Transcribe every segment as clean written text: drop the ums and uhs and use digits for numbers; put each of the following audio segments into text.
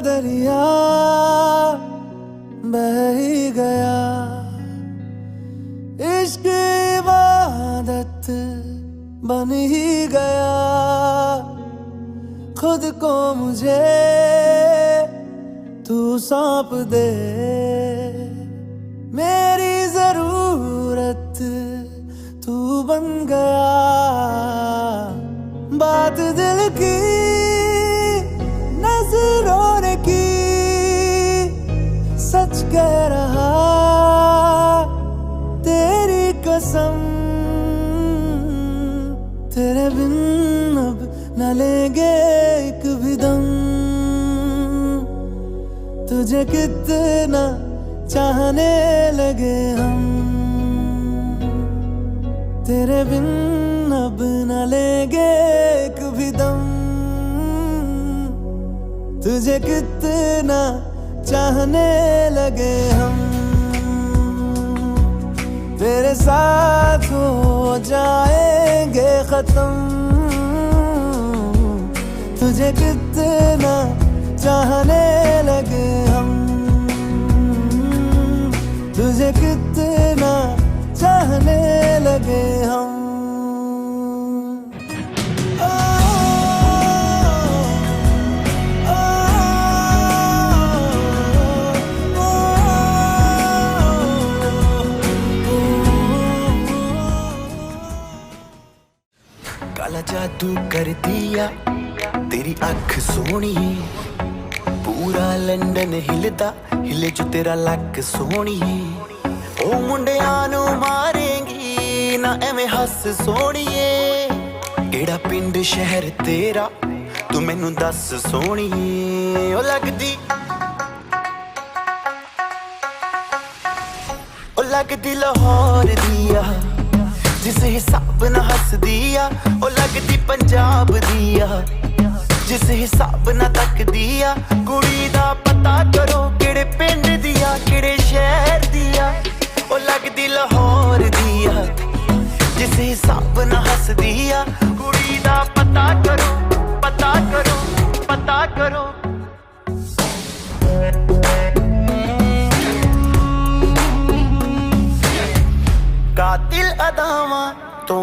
दरिया बह ही गया, इश्क इबादत बन ही गया। खुद को मुझे तू सौंप दे, मेरी जरूरत तू बन गया। बात दिल की नजरों ने की, सच कह रहा तेरी कसम। तेरे बिन अब न लेंगे एक भी दम, तुझे कितना चाहने लगे हम। तेरे बिन अब न लेंगे एक भी दम, तुझे कितना चाहने लगे हम। तेरे साथ हो जाएंगे खत्म, तुझे कितना चाहने लगे हम। तुझे कितना चाहने लगे हम। काला जादू कर दिया तेरी अख सोनी, पूरा लंडन हिलदा हिले जो तेरा लक सोनी। ओ मुंडियां नू मारेंगी ना एवें हस सोणीए, केड़ा पिंड शहर तेरा तू मैनू दस सोणीए। ओ लगदी लाहौर दिया जिस हिसाब ना हस दिया। ओ लगदी पंजाब दिया जिस हिसाब ना तक दिया। कुड़ी दा पता करो केड़े पिंड दिया केड़े शहर दिया। ओ लगदी लाहौर दिया जिस हिसाब ना हस दिया। कुड़ी दा पता करो पता करो पता करो। कातिल अदावां तो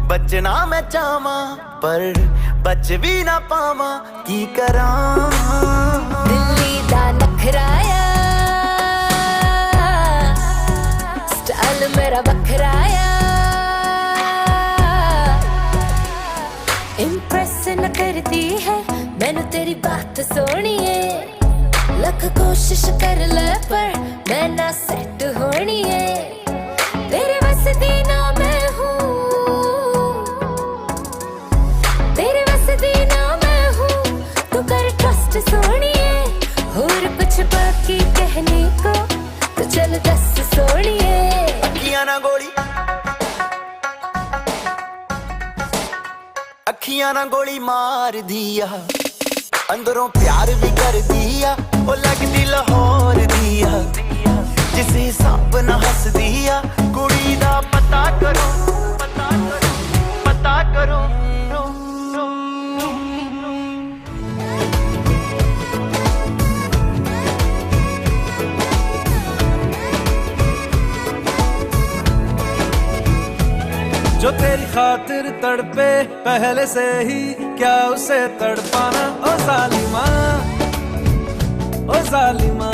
बचना मैं चाहवां, पर बच भी ना पावां की करां। दिल्ली दा नखराया स्टाइल मेरा बखराया, इम्प्रेस न करती है मैनू तेरी बात सोनिए। लख कोशिश कर ले पर मैं ना सेट होनी है। तेरे बस दी ना मैं हूँ, तेरे बस दी ना मैं हूँ। तू कर ट्रस्ट सोनिए, और कुछ बाकी कहने को तो चल दस सोनिए। अखियां ना गोली अखियां ना गोली मार दिया, अंदरों प्यार भी कर दिया। ओ लगदी लाहौर दिया जिस हिसाब ना हस दिया। कुड़ी दा पता करो पता करो पता करो। जो तेरी खातिर तड़पे पहले से ही क्या उसे तड़पाना। ओ जालिमा ओ जालिमा,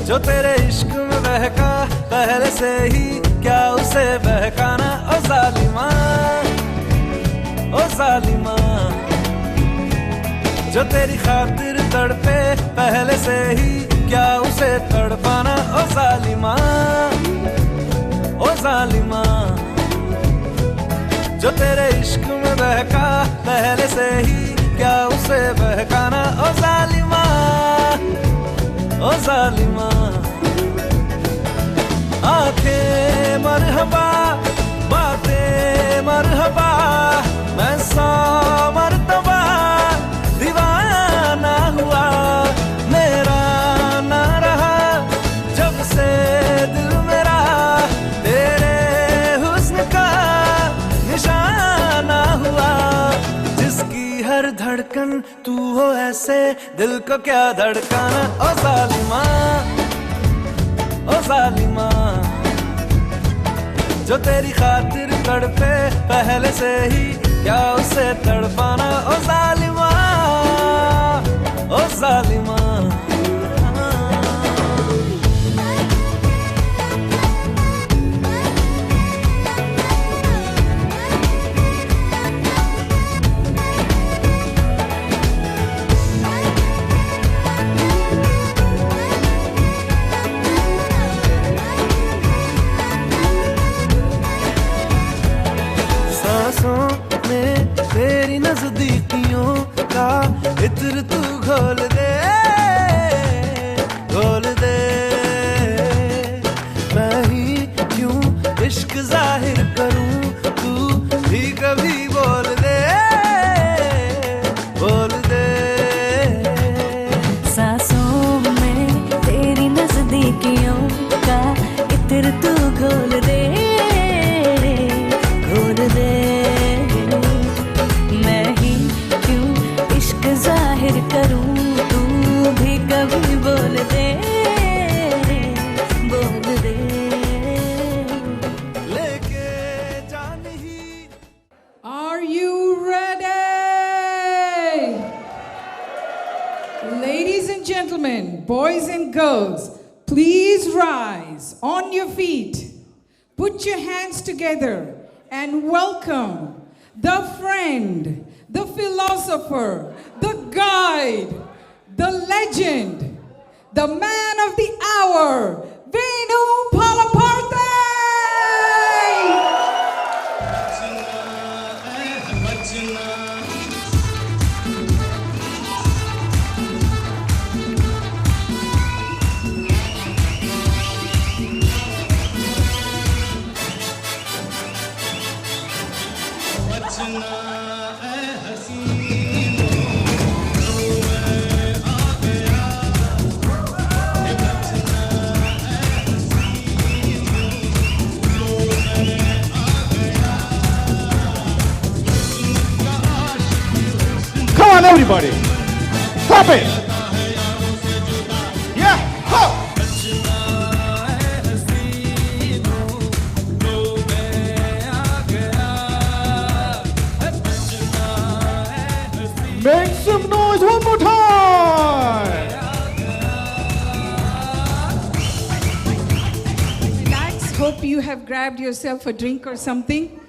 जो तेरे इश्क में बहका पहले से ही क्या उसे बहकाना। ओ जालिमा ओ जालिमा, जो तेरी खातिर तड़पे पहले से ही क्या उसे तड़पाना। ओ जालिमा ओ जालिमा, जो तेरे इश्क में बहका पहले से ही क्या उसे बहकाना। ओ जालिमा ओ जालिमा, आंखें मरहबा बातें मरहबा, मैं 100 मरतबा दीवाना हुआ। मेरा ना रहा जब से दिल मेरा तेरे हुस्न का निशाना हुआ। जिसकी हर धड़कन तू हो ऐसे से दिल को क्या धड़काना ओ जालिमा, ओ जालिमा। जो तेरी खातिर तड़पे पहले से ही क्या उसे तड़पाना ओ जालिमा, ओ जालिमा। सांसों में तेरी नजदीकियों का इत्र तू घोल दे, घोल दे। मैं ही क्यों इश्क जाहिर करूं, तू भी कभी बोल दे, बोल दे। सांसों में तेरी नजदीकियों का इत्र तू घोल दे, घोल दे। मैं ही क्यों इश्क जाहिर करूं, तू भी कभी बोल दे, बोल दे। लेके जान ही। Are you ready? Ladies and gentlemen, boys and girls, please rise on your feet. Put your hands together and welcome the friend, the philosopher, the guide, the legend, the man of the hour, Venu Palaparte! Come on, everybody. Stop it. Yeah. Ho. Make some noise one more time. Relax. Hope you have grabbed yourself a drink or something.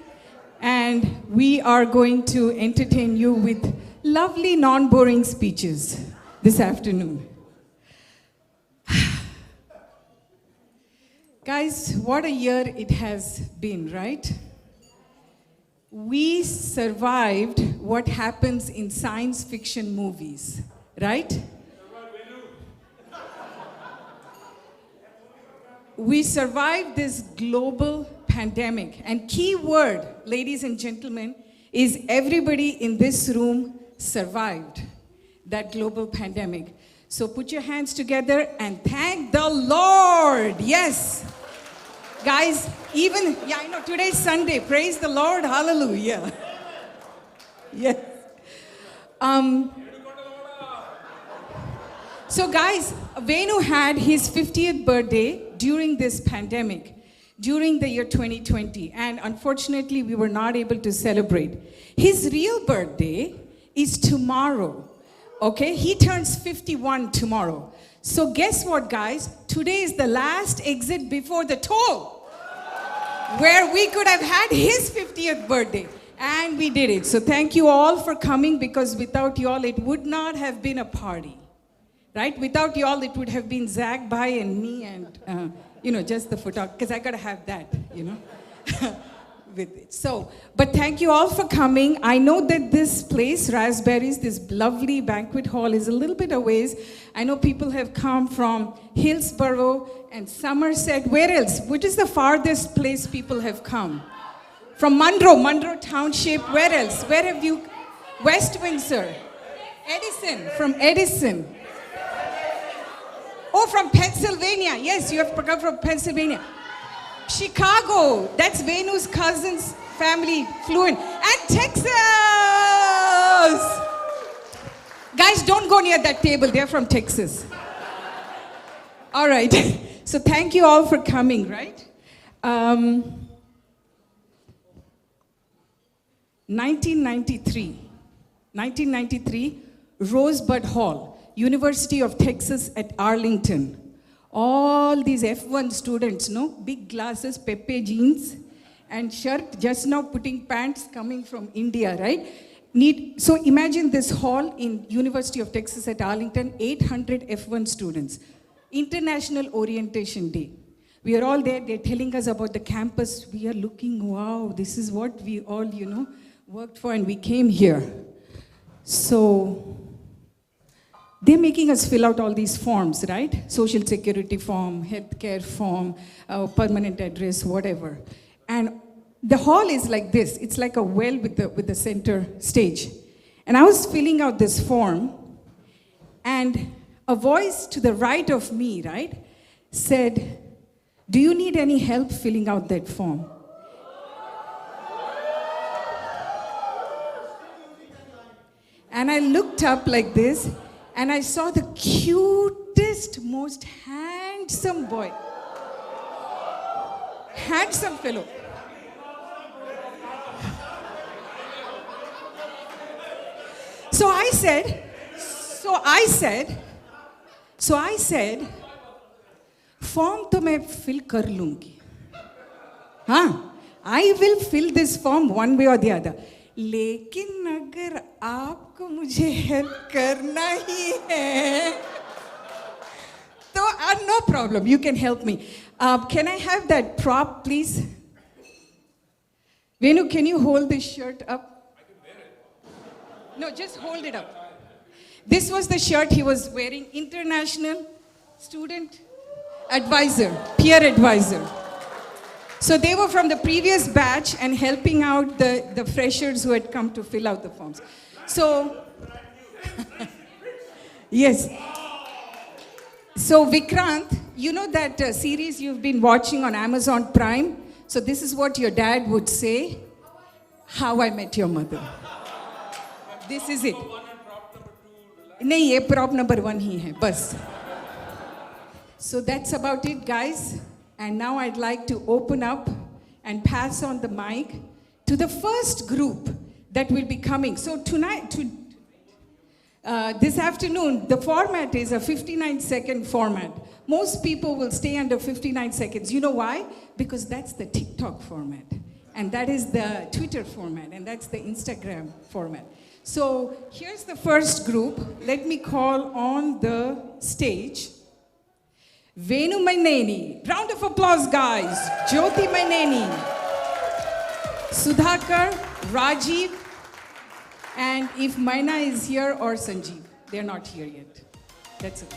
And we are going to entertain you with lovely, non-boring speeches this afternoon. Guys, what a year it has been, right? We survived what happens in science fiction movies, right? We survived this global pandemic. And key word, ladies and gentlemen, is everybody in this room survived that global pandemic. So put your hands together and thank the Lord. Yes. Guys, even, yeah, I know today's Sunday. Praise the Lord. Hallelujah. Yes. So guys, Venu had his 50th birthday during this pandemic, during the year 2020. And unfortunately, we were not able to celebrate. His real birthday is tomorrow. Okay, he turns 51 tomorrow. So guess what, guys? Today is the last exit before the toll, where we could have had his 50th birthday. And we did it. So thank you all for coming, because without you all, it would not have been a party. Right? Without you all, it would have been Zach, Bhai, and me, and, just the photographer, because I got to have that, with it. So, but thank you all for coming. I know that this place, Raspberries, this lovely banquet hall, is a little bit a ways. I know people have come from Hillsborough and Somerset. Where else? Which is the farthest place people have come? From Monroe Township. Where else? Where have you? West Windsor. Edison, from Edison. Oh, from Pennsylvania. Yes, you have come from Pennsylvania. Chicago, that's Venu's cousin's family flew in. And Texas! Guys, don't go near that table. They're from Texas. All right. So thank you all for coming, right? 1993, Rosebud Hall, University of Texas at Arlington. All these F1 students, no? Big glasses, Pepe jeans, and shirt, just now putting pants coming from India, right? So imagine this hall in University of Texas at Arlington, 800 F1 students. International Orientation Day. We are all there, they're telling us about the campus. We are looking, wow, this is what we all, worked for, and we came here. So they're making us fill out all these forms, right? Social security form, healthcare form, permanent address, whatever. And the hall is like this. It's like a well with the center stage. And I was filling out this form, and a voice to the right of me, right, said, "Do you need any help filling out that form?" And I looked up like this, and I saw the cutest, most handsome boy. Handsome fellow. So I said, form to मैं fill कर लूँगी. I will fill this form one way or the other. लेकिन अगर आपको मुझे help करना ही है, तो no problem, you can help me. Can I have that prop, please? Venu, can you hold this shirt up? No, just hold it up. This was the shirt he was wearing, International Student Advisor, Peer Advisor. So they were from the previous batch and helping out the freshers who had come to fill out the forms. So, yes. So Vikrant, you know that series you've been watching on Amazon Prime? So this is what your dad would say, How I Met Your Mother. This is it. नहीं, ये prop number 1 ही है, बस. So that's about it, guys. And now I'd like to open up and pass on the mic to the first group that will be coming. So this afternoon, the format is a 59-second format. Most people will stay under 59 seconds. You know why? Because that's the TikTok format. And that is the Twitter format. And that's the Instagram format. So here's the first group. Let me call on the stage Venu Maineni. Round of applause, guys. Jyoti Maineni. Sudhakar, Rajiv, and if Maina is here or Sanjeev. They're not here yet. That's it.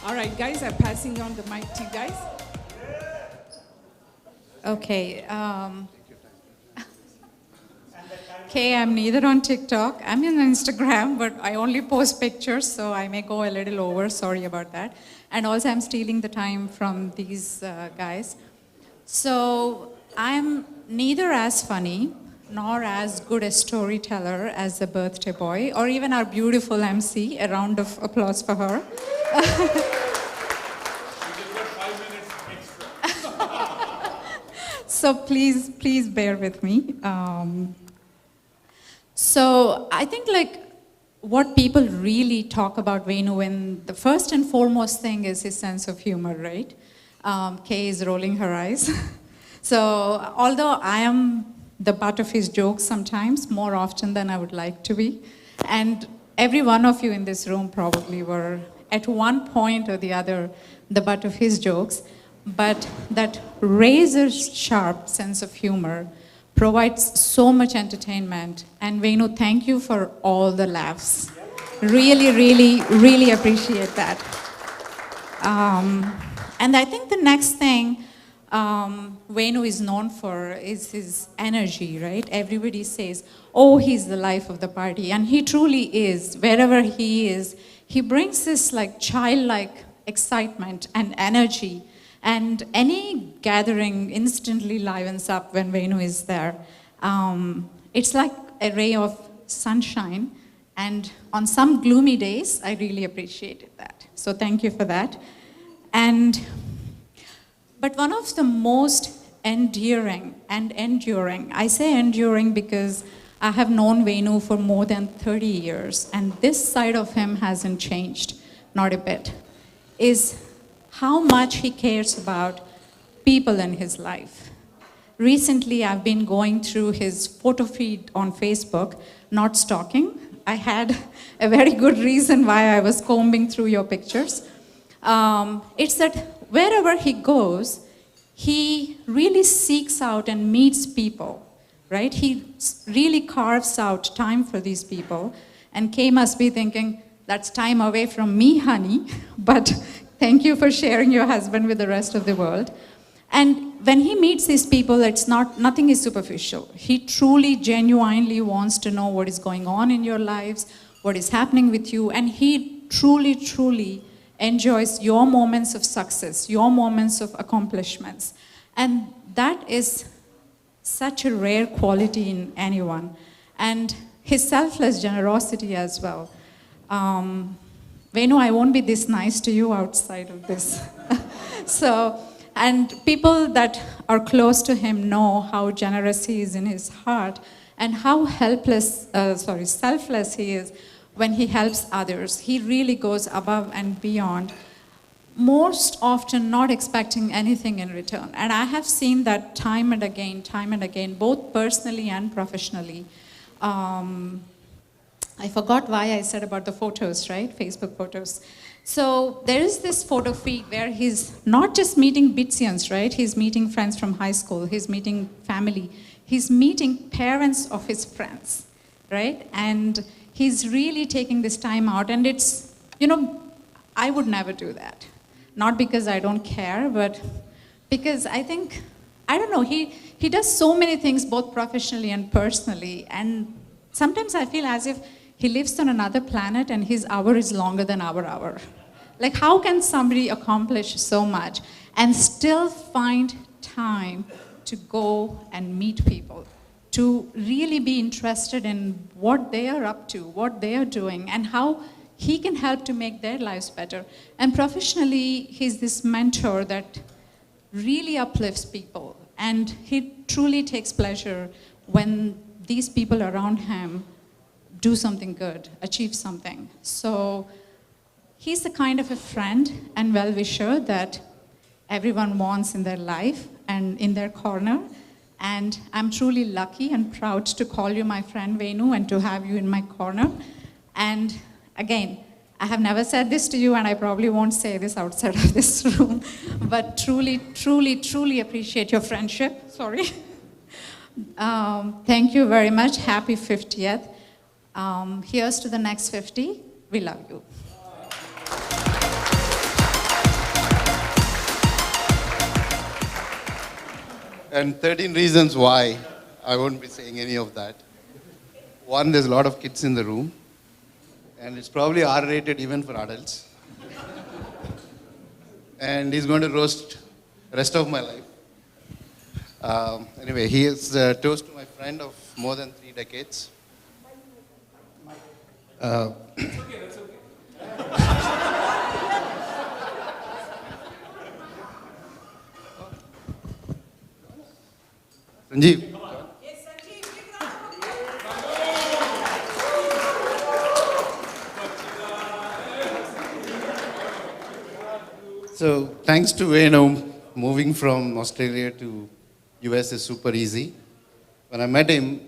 All right, guys, I'm passing on the mic to you guys. Okay. Okay, I'm neither on TikTok. I'm on Instagram, but I only post pictures, so I may go a little over. Sorry about that. And also, I'm stealing the time from these guys. So I'm neither as funny nor as good a storyteller as the birthday boy, or even our beautiful MC. A round of applause for her. So please bear with me. So I think what people really talk about Venu, and the first and foremost thing is his sense of humor, right? Kay is rolling her eyes. So although I am the butt of his jokes sometimes, more often than I would like to be, and every one of you in this room probably were at one point or the other the butt of his jokes, but that razor-sharp sense of humor provides so much entertainment. And Venu, thank you for all the laughs. Really, really, really appreciate that. And I think the next thing Venu is known for is his energy, right? Everybody says, oh, he's the life of the party. And he truly is. Wherever he is, he brings this childlike excitement and energy. And any gathering instantly livens up when Venu is there. It's like a ray of sunshine And on some gloomy days, I really appreciated that. So thank you for that. But one of the most enduring, I say enduring because I have known Venu for more than 30 years, and this side of him hasn't changed, not a bit, is how much he cares about people in his life. Recently, I've been going through his photo feed on Facebook, not stalking. I had a very good reason why I was combing through your pictures. It's that wherever he goes, he really seeks out and meets people, right? He really carves out time for these people. And Kay must be thinking, that's time away from me, honey, but thank you for sharing your husband with the rest of the world. And when he meets these people, nothing is superficial. He truly, genuinely wants to know what is going on in your lives, what is happening with you, and he truly, truly enjoys your moments of success, your moments of accomplishments. And that is such a rare quality in anyone. And his selfless generosity as well. Venu, I won't be this nice to you outside of this. And people that are close to him know how generous he is in his heart and how selfless he is when he helps others. He really goes above and beyond, most often not expecting anything in return. And I have seen that time and again, both personally and professionally. I forgot why I said about the photos, right? Facebook photos. So there is this photo feed where he's not just meeting Bitsians, right? He's meeting friends from high school. He's meeting family. He's meeting parents of his friends, right? And he's really taking this time out. And it's, I would never do that. Not because I don't care, but because I think, I don't know, he does so many things both professionally and personally. And sometimes I feel as if he lives on another planet and his hour is longer than our hour. Like, how can somebody accomplish so much and still find time to go and meet people, to really be interested in what they are up to, what they are doing, and how he can help to make their lives better. And professionally, he's this mentor that really uplifts people. And he truly takes pleasure when these people around him do something good, achieve something. So he's the kind of a friend and well-wisher that everyone wants in their life and in their corner. And I'm truly lucky and proud to call you my friend Venu and to have you in my corner. And again, I have never said this to you, and I probably won't say this outside of this room, but truly, truly, truly appreciate your friendship. Sorry. Thank you very much. Happy 50th. Here's to the next 50. We love you. And 13 reasons why I won't be saying any of that. One, there's a lot of kids in the room, and it's probably R-rated even for adults. And he's going to roast the rest of my life. Anyway, he is a toast to my friend of more than 3 decades. That's okay. Sanjeev. So thanks to Venu, moving from Australia to US is super easy. When I met him,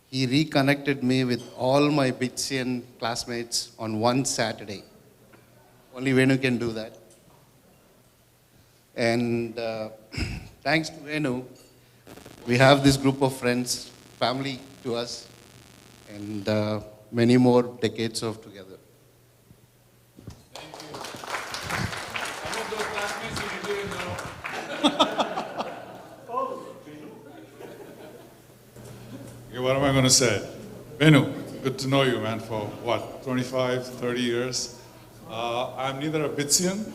he reconnected me with all my Bitsian classmates on one Saturday. Only Venu can do that. And thanks to Venu, we have this group of friends, family to us, and many more decades of together. Okay, what am I going to say? Venu, good to know you, man, for what, 25, 30 years. I'm neither a Bitsian,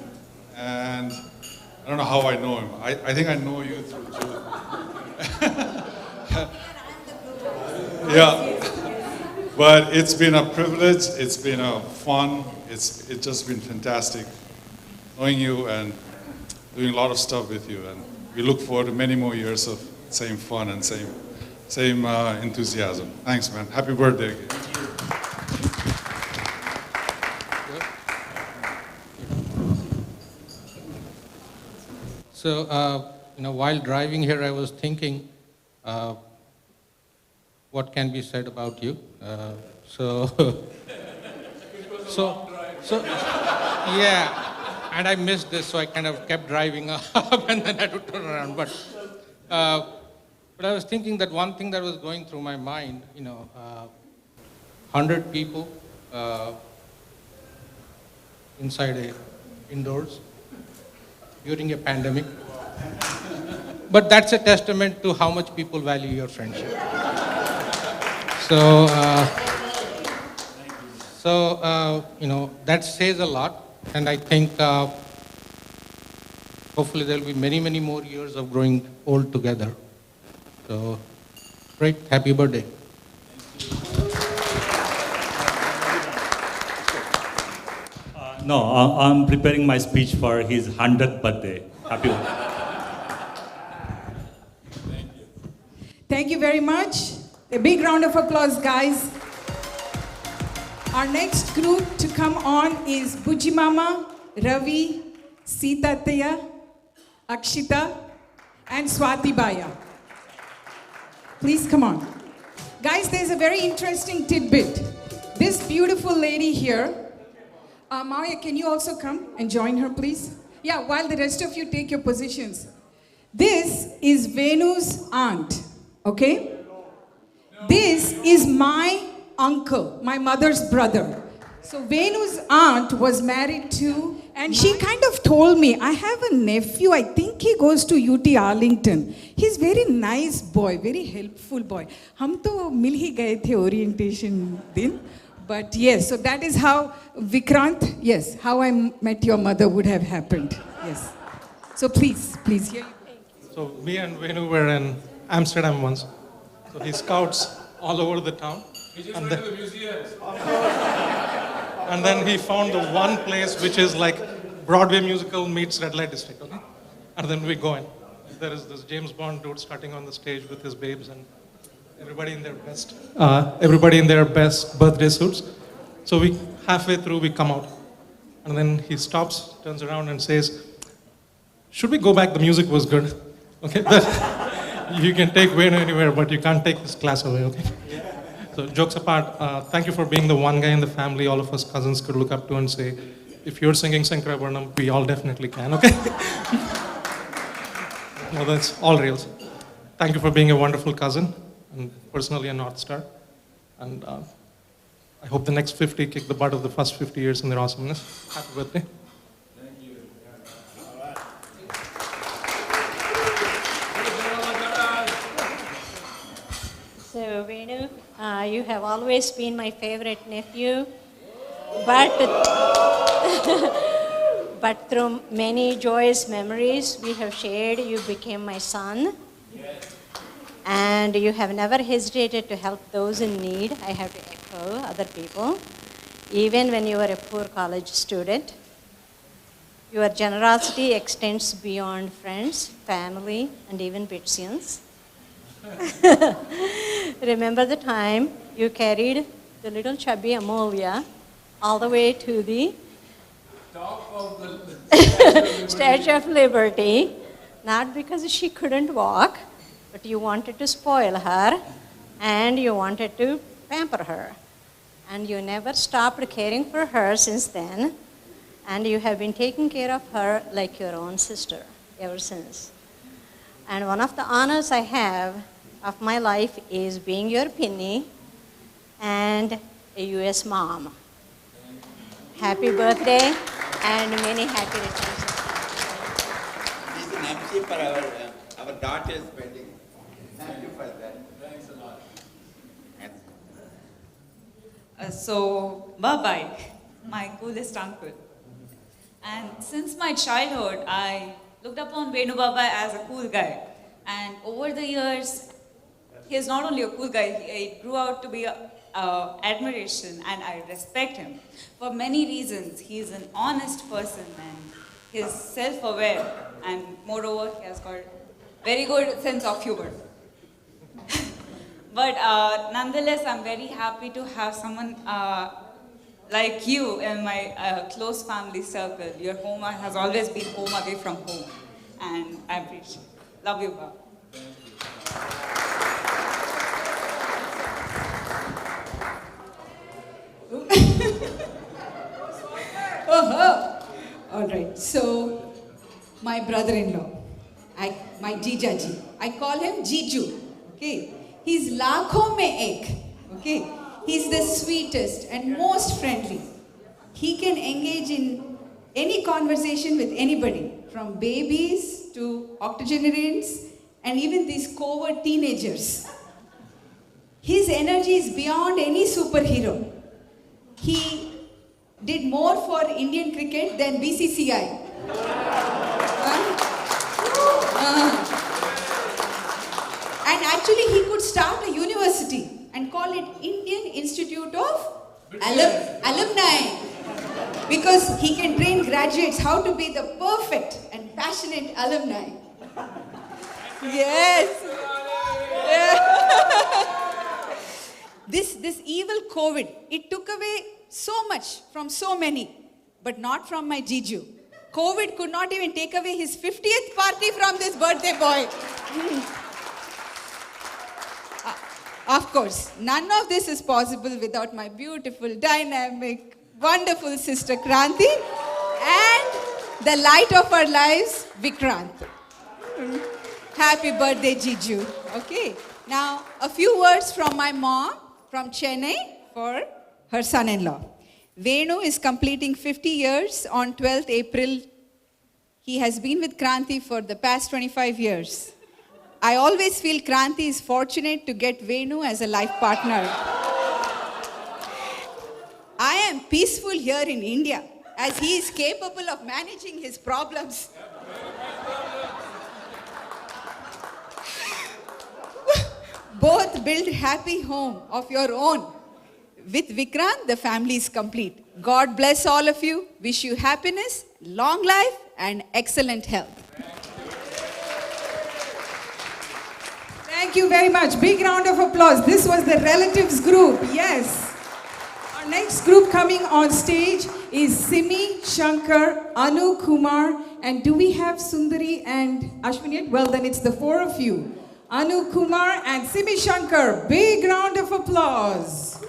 and I don't know how I know him. I think I know you through Julie. Yeah. But it's been a privilege, it's been a fun, it's just been fantastic knowing you and doing a lot of stuff with you. And we look forward to many more years of same fun and same enthusiasm. Thanks, man. Happy birthday again. So, while driving here, I was thinking, what can be said about you? So, yeah. And I missed this, so I kind of kept driving up, and then I had to turn around. But I was thinking that one thing that was going through my mind, 100 people indoors during a pandemic. But that's a testament to how much people value your friendship. So, that says a lot. And I think hopefully there will be many, many more years of growing old together. So, great. Happy birthday. No, I'm preparing my speech for his 100th birthday. Happy birthday. Thank you very much. A big round of applause, guys. Our next group to come on is Buji Mama, Ravi, Sita Taya, Akshita, and Swati Baya. Please come on. Guys, there's a very interesting tidbit. This beautiful lady here, Maya, can you also come and join her, please? Yeah, while the rest of you take your positions. This is Venu's aunt, okay? This is my uncle, my mother's brother. So Venu's aunt was married to, and she kind of told me, I have a nephew, I think he goes to UT Arlington. He's very nice boy, very helpful boy. हम तो मिल ही गए थे orientation दिन. But yes, so that is how Vikrant, yes, how I met your mother would have happened. Yes. So please, here you go. So me and Venu were in Amsterdam once. So he scouts all over the town. He just went to the museums. And then he found the one place which is like Broadway musical meets Red Light District, okay? And then we go in. There is this James Bond dude starting on the stage with his babes and everybody in their best birthday suits. So halfway through we come out. And then he stops, turns around and says, should we go back? The music was good. Okay? You can take Venu anywhere, but you can't take this class away, okay? So jokes apart, thank you for being the one guy in the family all of us cousins could look up to and say, if you're singing Sankarabharnam, we all definitely can, okay? No, that's all real. Thank you for being a wonderful cousin and personally a North Star. And I hope the next 50 kick the butt of the first 50 years in their awesomeness. Happy birthday. Thank you. So, Venu, you have always been my favorite nephew, but but through many joyous memories we have shared, you became my son. And you have never hesitated to help those in need. I have to echo other people. Even when you were a poor college student, your generosity extends beyond friends, family, and even Bitsians. Remember the time you carried the little chubby Amelia all the way to the Top of the Statue of Liberty, not because she couldn't walk, but you wanted to spoil her and you wanted to pamper her. And you never stopped caring for her since then, and you have been taking care of her like your own sister ever since. And one of the honors I have of my life is being your Pinny and a US mom. Happy birthday and many happy returns. This is an MC for our daughter's wedding. Thank you for that. Thanks a lot. So, bye-bye, my coolest uncle. And since my childhood, I looked upon Venu Baba as a cool guy. And over the years, he is not only a cool guy, he grew out to be admiration and I respect him for many reasons. He's an honest person and he's self-aware and moreover he has got very good sense of humor. But nonetheless, I'm very happy to have someone like you in my close family circle. Your home has always been home away from home. And I appreciate it. Love you, Bob. All right, so my brother-in-law, my Jijaji, I call him Jiju, okay? He's lakhon mein ek, okay? He's the sweetest and most friendly. He can engage in any conversation with anybody, from babies to octogenarians and even these covert teenagers. His energy is beyond any superhero. He did more for Indian cricket than BCCI. And actually he could start a university and call it Indian Institute of Alumni. Because he can train graduates how to be the perfect and passionate alumni. Yes. This evil COVID, it took away so much from so many, but not from my Jiju. COVID could not even take away his 50th party from this birthday boy. Of course, none of this is possible without my beautiful, dynamic, wonderful sister Kranti and the light of our lives, Vikrant. Happy birthday, Jiju. Okay, now a few words from my mom from Chennai for her son-in-law. Venu is completing 50 years on 12th April. He has been with Kranti for the past 25 years. I always feel Kranti is fortunate to get Venu as a life partner. I am peaceful here in India as he is capable of managing his problems. Both build happy home of your own. With Vikrant, the family is complete. God bless all of you. Wish you happiness, long life, and excellent health. Thank you very much. Big round of applause. This was the relatives group. Yes. Our next group coming on stage is Simi, Shankar, Anu Kumar, and do we have Sundari and Ashwin yet? Well, then it's the four of you. Anu Kumar and Simi Shankar. Big round of applause.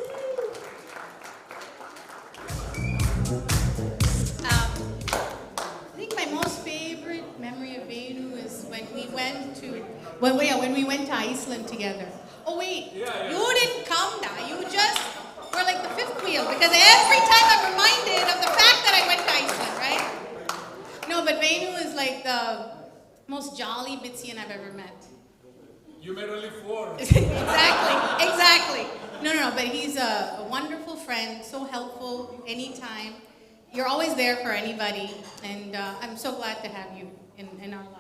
I think my most favorite memory of Venu is when we went to Iceland together. Oh wait, you didn't come now. You just were like the fifth wheel because every time I'm reminded of the fact that I went to Iceland, right? No, but Venu is like the most jolly Bitsian I've ever met. You made only 4. Exactly. No, but he's a wonderful friend, so helpful anytime. You're always there for anybody, and I'm so glad to have you in our lives.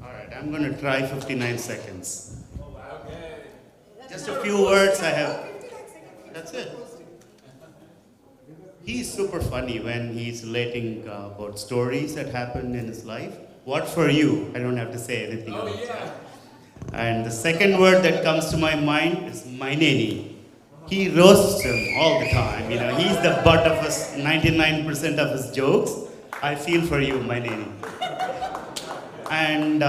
All right, I'm going to try 59 seconds. Just a few words I have. That's it. He's super funny when he's relating about stories that happened in his life. What for you? I don't have to say anything else. Yeah. And the second word that comes to my mind is my nani. He roasts him all the time. You know, he's the butt of his 99% of his jokes. I feel for you, my nani. And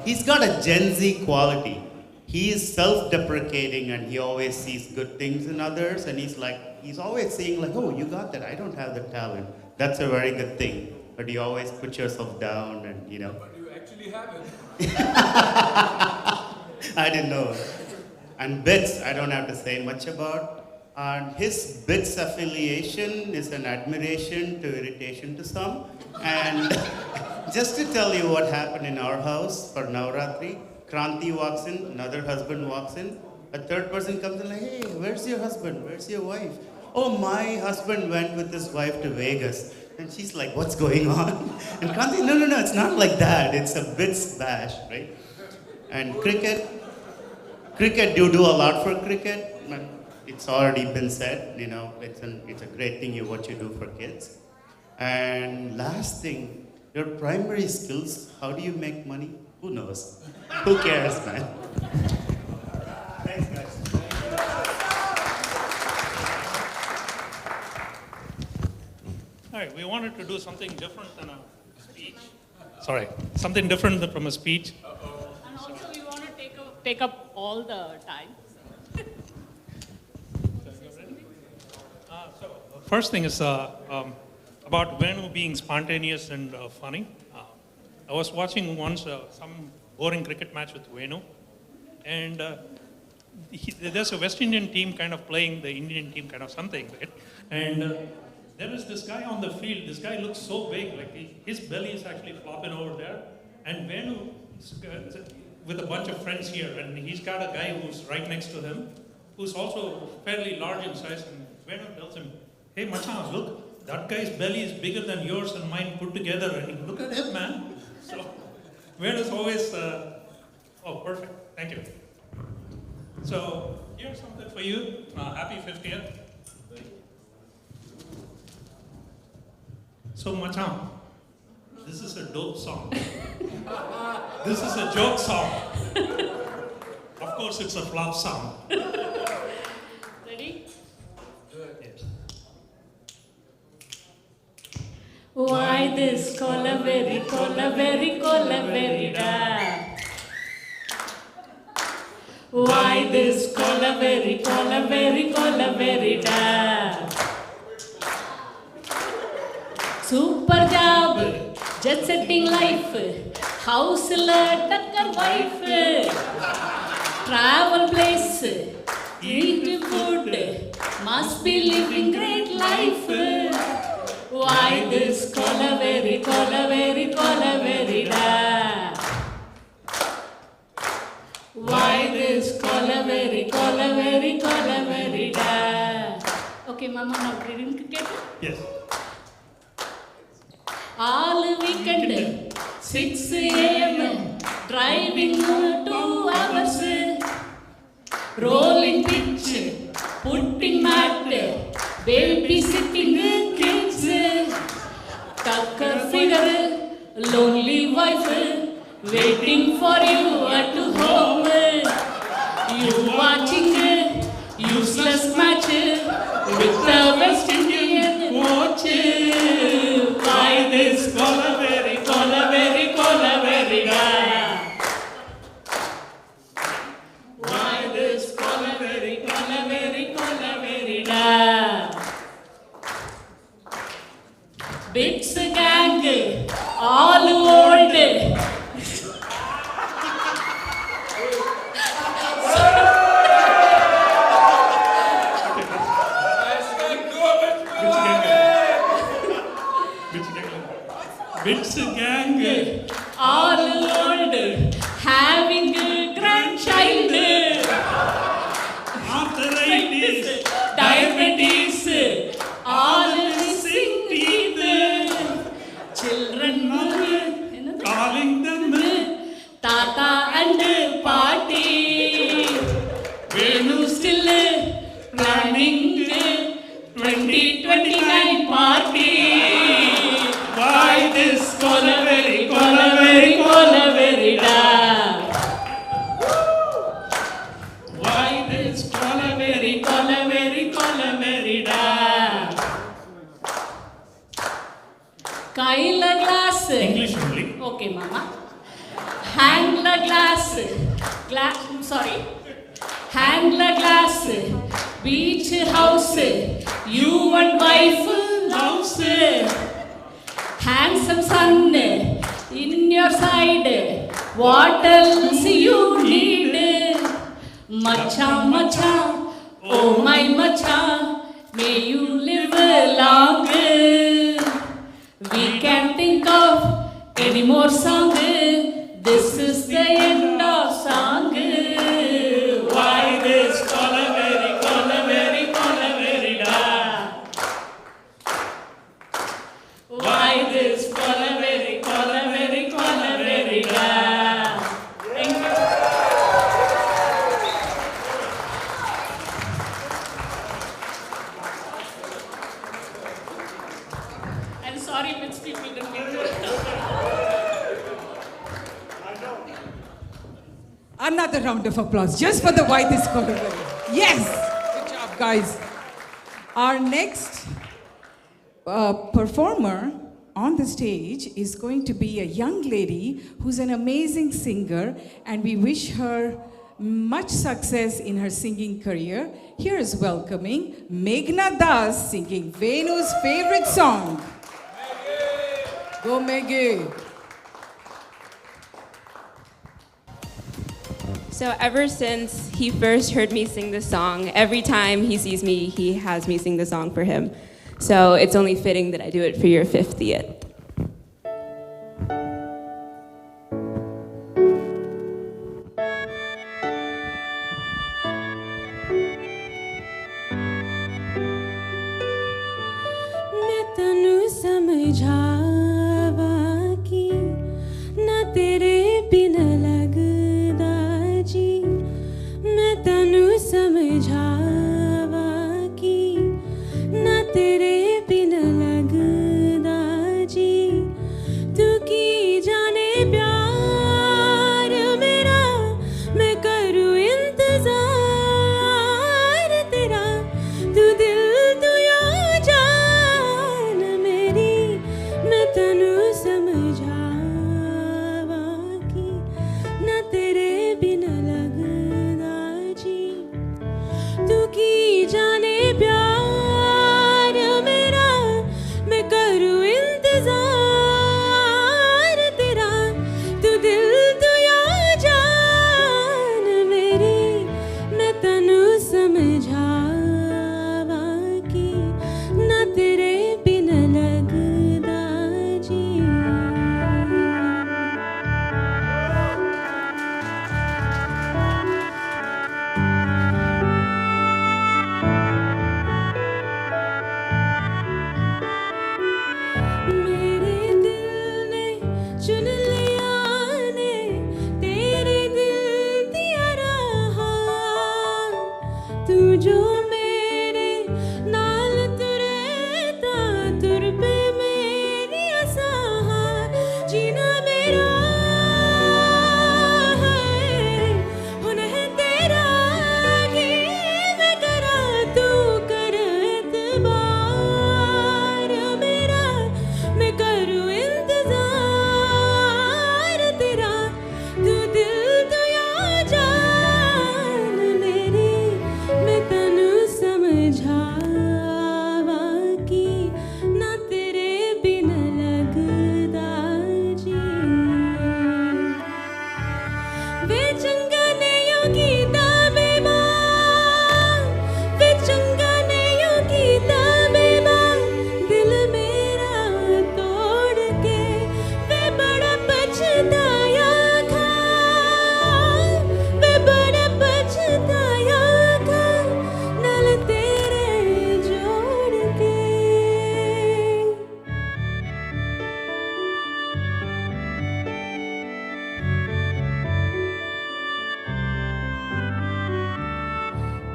he's got a Gen Z quality. He is self-deprecating and he always sees good things in others. And he's always saying like, oh, you got that. I don't have the talent. That's a very good thing. But you always put yourself down and, you know. But you actually have it. I didn't know. And bits, I don't have to say much about. And his bits affiliation is an admiration to irritation to some. And just to tell you what happened in our house for Navratri, Kranti walks in, another husband walks in, a third person comes in like, hey, where's your husband? Where's your wife? Oh, my husband went with his wife to Vegas. And she's like, what's going on? And Kranti, no, it's not like that. It's a bits bash, right? And cricket cricket, you do a lot for cricket. It's already been said, you know, it's a great thing what you do for kids. And last thing, your primary skills, how do you make money? Who knows? Who cares, man? Thanks, guys. All right, we wanted to do something different than a speech. Sorry, something different from a speech. And also we want to take up all the time. First thing is about Venu being spontaneous and funny. I was watching once some boring cricket match with Venu, and there's a West Indian team kind of playing the Indian team kind of something, right? And there is this guy on the field. This guy looks so big, like his belly is actually flopping over there. And Venu is with a bunch of friends here, and he's got a guy who's right next to him, who's also fairly large in size. And Venu tells him, "Hey, Machan, look, that guy's belly is bigger than yours and mine put together. And look at him, man." So Venu's always, oh, perfect. Thank you. So here's something for you. Happy 50th. So Machan, this is a dope song. This is a joke song. Of course, it's a flop song. Ready? Yes. Why this colaveri, colaveri, colaveri da? Why this colaveri, colaveri, colaveri da? Super job, jet setting life, house tucker wife, travel place, eat food, must be living great life. Why this colaveri, colaveri, colaveri da? Why this colaveri, colaveri, colaveri da? Okay, Mama, now reading cricket? Yes. All weekend, 6 a.m., driving 2 hours, rolling pitch, putting mat, babysitting kids, tucker figure, lonely wife, waiting for you at home. You watching useless match with the West Indian watch. Why this colaveri, colaveri, colaveri da? Why this colaveri, colaveri, colaveri da? Bits gang, all old. Bits gang, all old, having a grandchild, arthritis, diabetes, all missing teeth, children calling them Tata and Party. Venu still planning 2029 party. Why this colaveri, colaveri, colaveri da? Why this colaveri, colaveri, colaveri da? Kaila glass. English only. Okay, Mama. Hang the glass. Sorry. Hang the glass. Beach house. You and wife house. Handsome son in your side. What else you need? Macha, macha. Oh my macha. May you live long. We can't think of any more song. This is the end of song. Why this colaveri, colaveri, colaveri da? Why this colaveri, colaveri, colaveri da? Thank you. Another round of applause just for the Why This category. Yes! Good job, guys. Our next performer on the stage is going to be a young lady who's an amazing singer, and we wish her much success in her singing career. Here is welcoming Meghna Das singing Venu's favorite song. Go Meghe! So ever since he first heard me sing this song, every time he sees me, he has me sing the song for him. So it's only fitting that I do it for your 50th. मैं तनु समझावा कि ना तेरे बिना लगदा जी मैं तनु समझावा कि ना तेरे बिना लगदा जी तू की जाने प्यार मेरा मैं करूँ इंतजार तेरा तू दिल तू या जान मेरी मैं तनु समझावा कि ना तेरे बिना लगदा जी तू की जाने प्यार मेरा मैं करूँ इंतजार तेरा तू दिल तू या जान मेरी मैं तनु समझावा कि ना तेरे बिना लगदा जी मेरे दिल ने चुन लिया ने तेरे दिल दिया रहा तू जो मेरे नाल तुरे ता तुर पे मेरी असाहा जीना मेरा है हुन है तेरा कि मैं करा तू कर एतबार मेरा मैं करूँ इंतजार तेरा तू दिल तू या जान मेरी मैं तनु समझावा कि ना तेरे बिना लगदा जी वे चंगा नहीं कीता बेईमान वे चंगा नहीं कीता बेईमान दिल मेरा तोड़ के वे बड़ा पछताया खा वे बड़ा पछताया खा नाल तेरे जोड़ के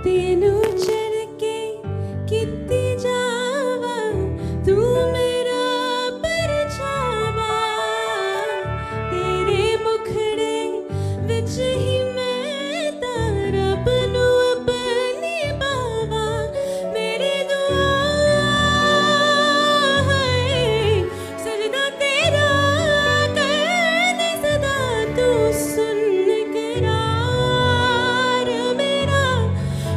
तेनू चढ़ के कित्ती जावा तू मेरा परछावा तेरे मुखड़े विच ही मैं तां रब नू अपनी पावा मेरी दुआ है सजदा तेरा करने सदा तू सुन करार मेरा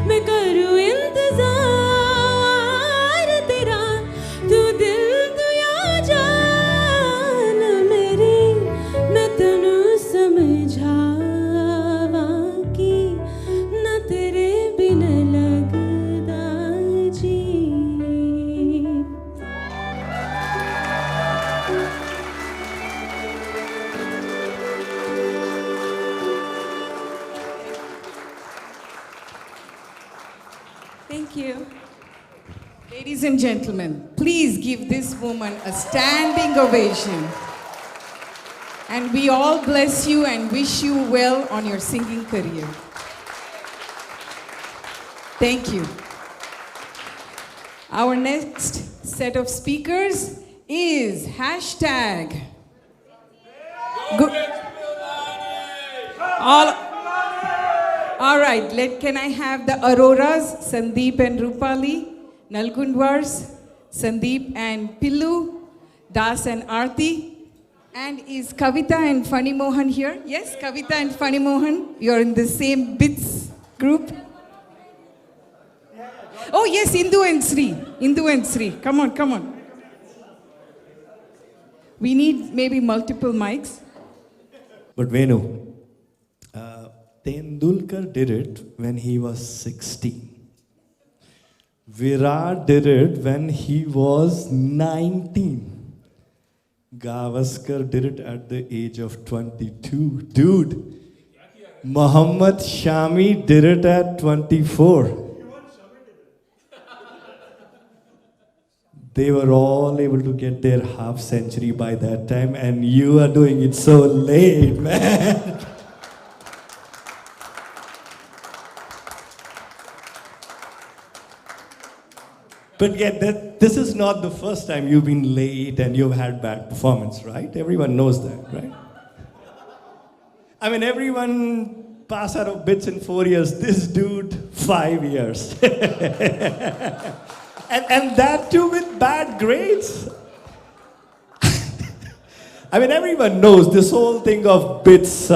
मैं करूँ इंतजार तेरा तू दिल तू या जान मेरी मैं तनु समझावा कि ना तेरे बिना लगदा जी Thank you. Ladies and gentlemen, please give this woman a standing ovation. And we all bless you and wish you well on your singing career. Thank you. Our next set of speakers is hashtag. All, All right, can I have the Auroras, Sandeep and Rupali, Nalgundwars, Sandeep and Pillu, Das and Aarti, and is Kavita and Funny Mohan here? Yes, Kavita and Funny Mohan, you're in the same bits group. Oh yes, Indu and Sri, come on. We need maybe multiple mics. But Venu, Tendulkar did it when he was 16. Virat did it when he was 19. Gavaskar did it at the age of 22. Dude, Muhammad Shami did it at 24. They were all able to get their half century by that time, and you are doing it so late, man. But yet, this is not the first time you've been late and you've had bad performance, right? Everyone knows that, right? I mean, everyone pass out of bits in 4 years. This dude, 5 years. and that too with bad grades. I mean, everyone knows this whole thing of bits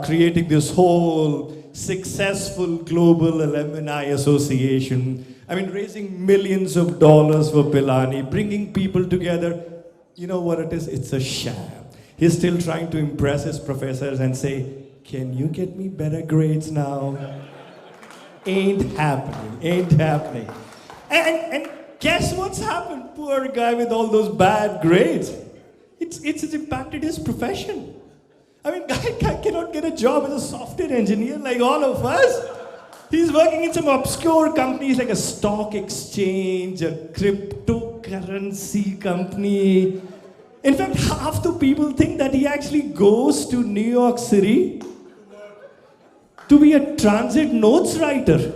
creating this whole successful global alumni association. I mean, raising millions of dollars for Pilani, bringing people together. You know what it is? It's a sham. He's still trying to impress his professors and say, can you get me better grades now? Ain't happening. And guess what's happened? Poor guy with all those bad grades. It's impacted his profession. I mean, guy cannot get a job as a software engineer like all of us. He's working in some obscure companies like a stock exchange, a cryptocurrency company. In fact, half the people think that he actually goes to New York City to be a transit notes writer.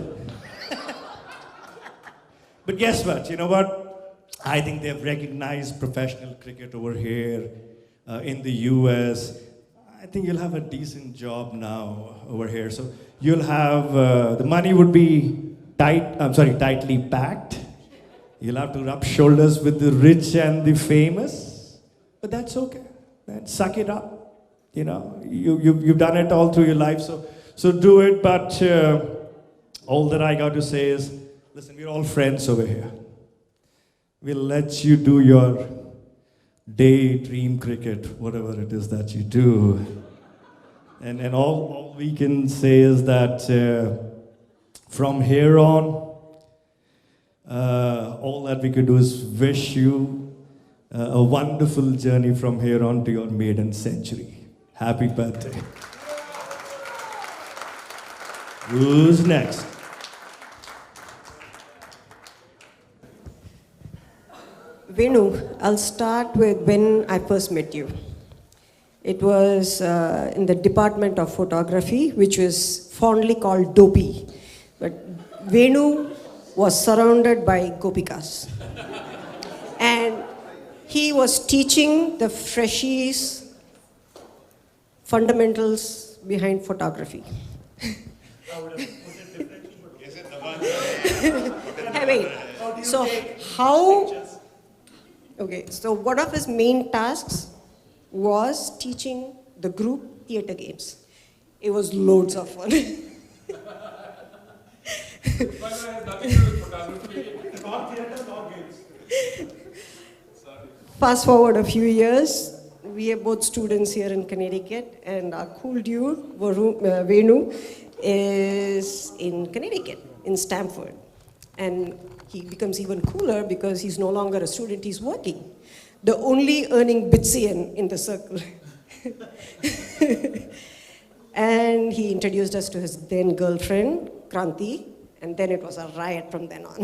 But guess what? You know what? I think they've recognized professional cricket over here in the US. I think you'll have a decent job now over here. So you'll have, the money would be tightly packed. You'll have to rub shoulders with the rich and the famous. But that's okay. Man, suck it up. You know, you've done it all through your life, so do it. But all that I got to say is, listen, we're all friends over here. We'll let you do your daydream cricket, whatever it is that you do. And all we can say is that from here on, all that we could do is wish you a wonderful journey from here on to your maiden century. Happy birthday. Who's next? Venu, I'll start with when I first met you. It was in the Department of Photography, which was fondly called Dopey. But Venu was surrounded by Gopikas. And he was teaching the freshies fundamentals behind photography. Hey, wait. So how... Okay, so one of his main tasks was teaching the group theater games. It was loads of fun. Fast forward a few years, we are both students here in Connecticut, and our cool dude, Venu, is in Connecticut, in Stamford. And he becomes even cooler because he's no longer a student, he's working. The only earning Bitsian in the circle. And he introduced us to his then girlfriend, Kranti, and then it was a riot from then on.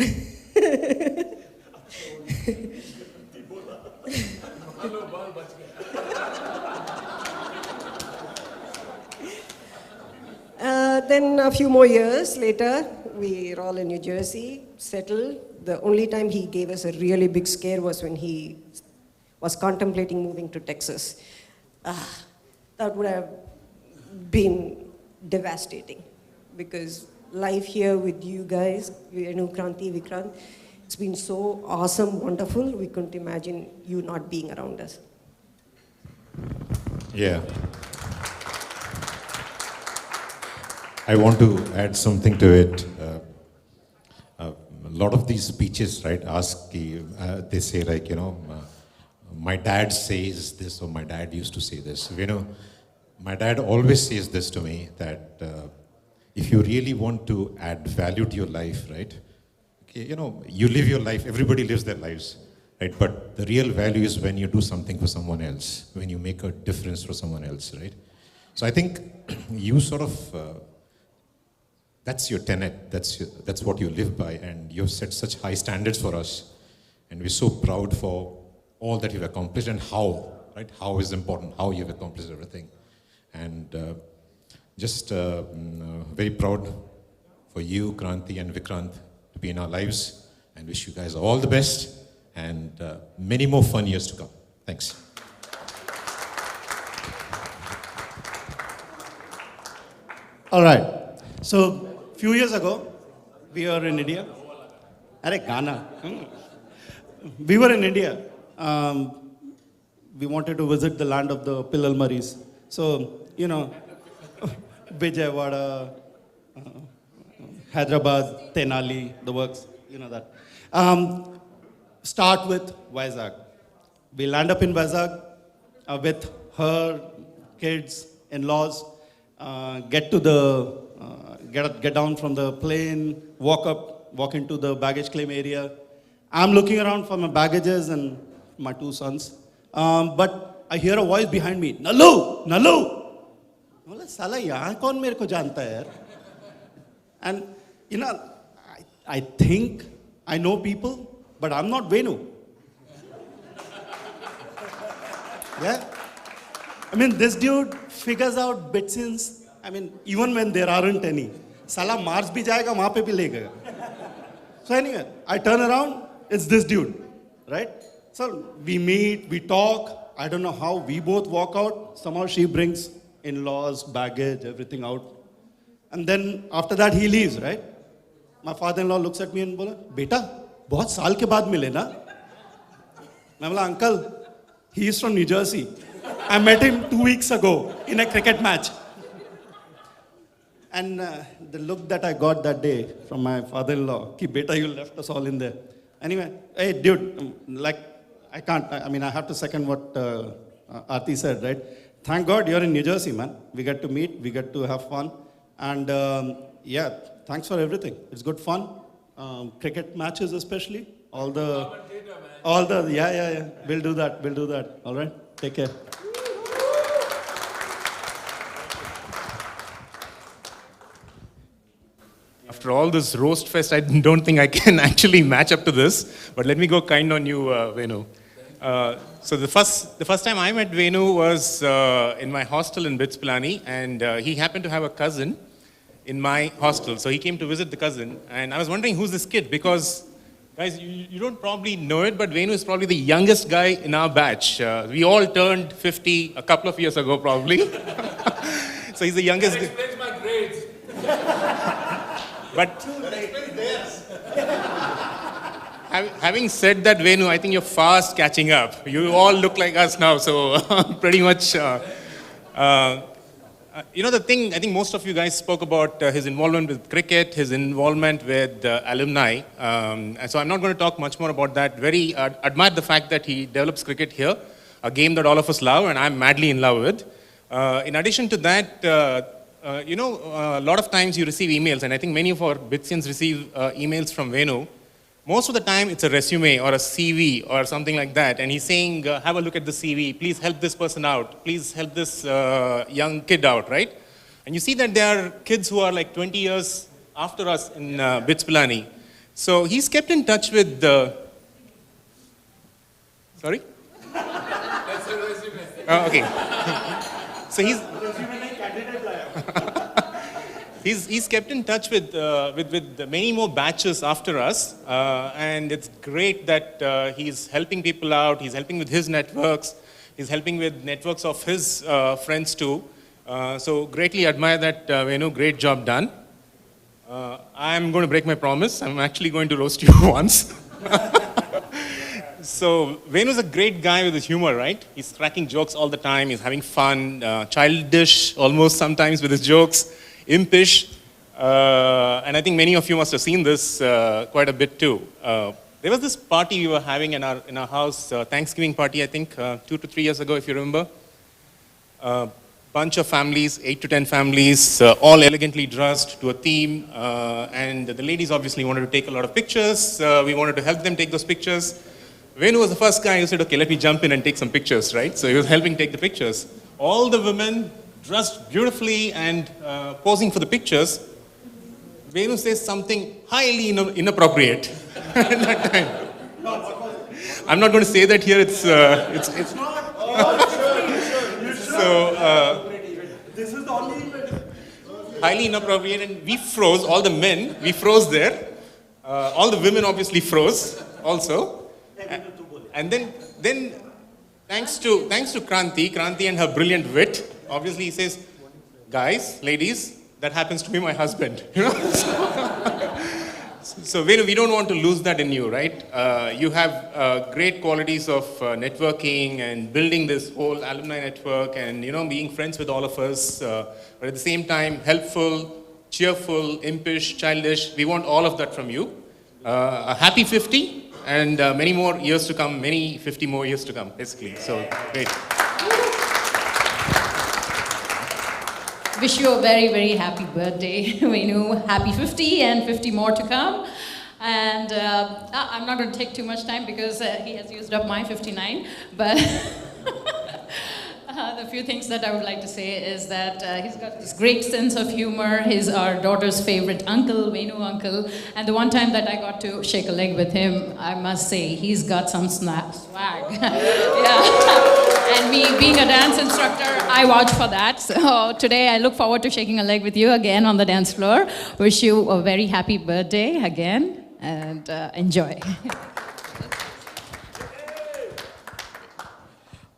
Then a few more years later, we were all in New Jersey, settled. The only time he gave us a really big scare was when he was contemplating moving to Texas. That would have been devastating. because life here with you guys, Venu, Kranti, Vikrant, it's been so awesome, wonderful. We couldn't imagine you not being around us. Yeah. I want to add something to it. A lot of these speeches, right, they say like, my dad says this or my dad used to say this. My dad always says this to me that if you really want to add value to your life, right, you live your life, everybody lives their lives, right? But the real value is when you do something for someone else, when you make a difference for someone else, right? So I think you sort of, that's your tenet, that's what you live by, and you've set such high standards for us. And we're so proud for all that you've accomplished and how, right? How is important, how you've accomplished everything. And just very proud for you, Kranti and Vikrant, to be in our lives, and wish you guys all the best and many more fun years to come. Thanks. All right. So, few years ago, we were in India. Ghana. We were in India. We wanted to visit the land of the Pillalmaris. So, Vijayawada, Hyderabad, Tenali, the works, that. Start with Vizag. We land up in Vizag with her kids, in-laws, get down from the plane, walk into the baggage claim area. I'm looking around for my baggages and my two sons. But I hear a voice behind me, Nalu, Nalu. बोला साला यहाँ कौन मेरे को जानता है यार? And I think I know people, but I'm not Venu. Yeah. I mean, this dude figures out bits ins. I mean, even when there aren't any. Sala Mars bhi jayega, wahan pe bhi le gaya. So anyway, I turn around, it's this dude, right? So we meet, we talk. I don't know how we both walk out. Somehow she brings in-laws, baggage, everything out. And then after that he leaves, right? My father-in-law looks at me and bola, "Beta, बहुत साल के बाद मिले ना?" मैं बोला, "Uncle, he is from New Jersey. I met him 2 weeks ago in a cricket match." And the look that I got that day from my father-in-law, "Ki beta, you left us all in there." Anyway, hey dude, I have to second what Aarti said, right? Thank God you're in New Jersey, man. We get to meet, we get to have fun. And yeah, thanks for everything. It's good fun. Cricket matches especially. All the, yeah. We'll do that. All right? Take care. After all this roast fest, I don't think I can actually match up to this. But let me go kind on you, Venu. So the first time I met Venu was in my hostel in BITS Pilani, and he happened to have a cousin in my hostel. So he came to visit the cousin, and I was wondering who's this kid, because guys, you don't probably know it, but Venu is probably the youngest guy in our batch. We all turned 50 a couple of years ago, probably. So he's the youngest. That explains my grades. But having said that, Venu, I think you're fast catching up. You all look like us now, so pretty much. The thing, I think most of you guys spoke about his involvement with cricket, his involvement with alumni. So I'm not going to talk much more about that. Very admire the fact that he develops cricket here, a game that all of us love, and I'm madly in love with. In addition to that, a lot of times you receive emails, and I think many of our Bitsians receive emails from Venu. Most of the time, it's a resume or a CV or something like that, and he's saying, have a look at the CV, please help this person out, please help this young kid out, right? And you see that there are kids who are like 20 years after us in BITS Pilani. So he's kept in touch with sorry? That's a resume. Okay. So he's kept in touch with many more batches after us, and it's great that he's helping people out. He's helping with his networks. He's helping with networks of his friends too. So greatly admire that, Venu. Great job done. I'm going to break my promise. I'm actually going to roast you once. So Venu's a great guy with his humor, right? He's cracking jokes all the time. He's having fun, childish almost sometimes with his jokes, impish. And I think many of you must have seen this quite a bit too. There was this party we were having in our house, Thanksgiving party, I think, 2 to 3 years ago, if you remember. Bunch of families, 8 to 10 families, all elegantly dressed to a theme. And the ladies obviously wanted to take a lot of pictures. We wanted to help them take those pictures. Venu was the first guy who said, okay, let me jump in and take some pictures, right? So he was helping take the pictures. All the women dressed beautifully and posing for the pictures. Venu says something highly inappropriate at that time. I'm not going to say that here. It's This is the only highly inappropriate, and we froze. All the men, we froze there. All the women obviously froze also. And then thanks to Kranti and her brilliant wit, obviously he says, guys, ladies, that happens to be my husband. You know? So Venu, we don't want to lose that in you, right? You have great qualities of networking and building this whole alumni network and, you know, being friends with all of us. But at the same time, helpful, cheerful, impish, childish. We want all of that from you. A happy 50 and many more years to come, many 50 more years to come, basically. So, great. Wish you a very, very happy birthday, Venu. Happy 50 and 50 more to come. And I'm not going to take too much time because he has used up my 59. But the few things that I would like to say is that he's got this great sense of humor. He's our daughter's favorite uncle, Venu uncle. And the one time that I got to shake a leg with him, I must say, he's got some swag. Yeah. And me being a dance instructor, I vouch for that. So today I look forward to shaking a leg with you again on the dance floor. Wish you a very happy birthday again and enjoy.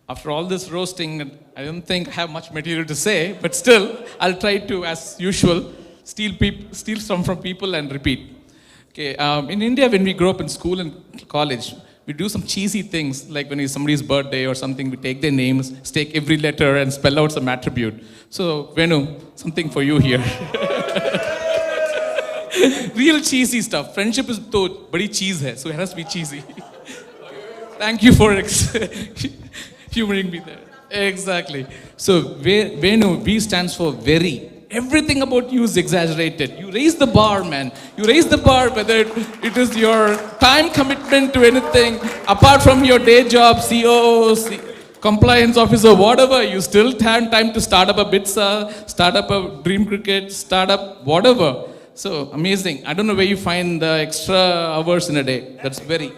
After all this roasting, I don't think I have much material to say, but still, I'll try to, as usual, steal some from people and repeat. Okay, in India, when we grow up in school and college, we do some cheesy things, like when it's somebody's birthday or something, we take their names, take every letter and spell out some attribute. So, Venu, something for you here. Real cheesy stuff. Friendship is to badi cheese hai, so it has to be cheesy. Thank you for humoring me there. Exactly. So, Venu, V stands for very. Everything about you is exaggerated. You raise the bar, man. You raise the bar, whether it is your time commitment to anything, apart from your day job, COO, compliance officer, whatever, you still have time to start up a Bitsa, start up a Dream Cricket, start up whatever. So, amazing. I don't know where you find the extra hours in a day. That's very...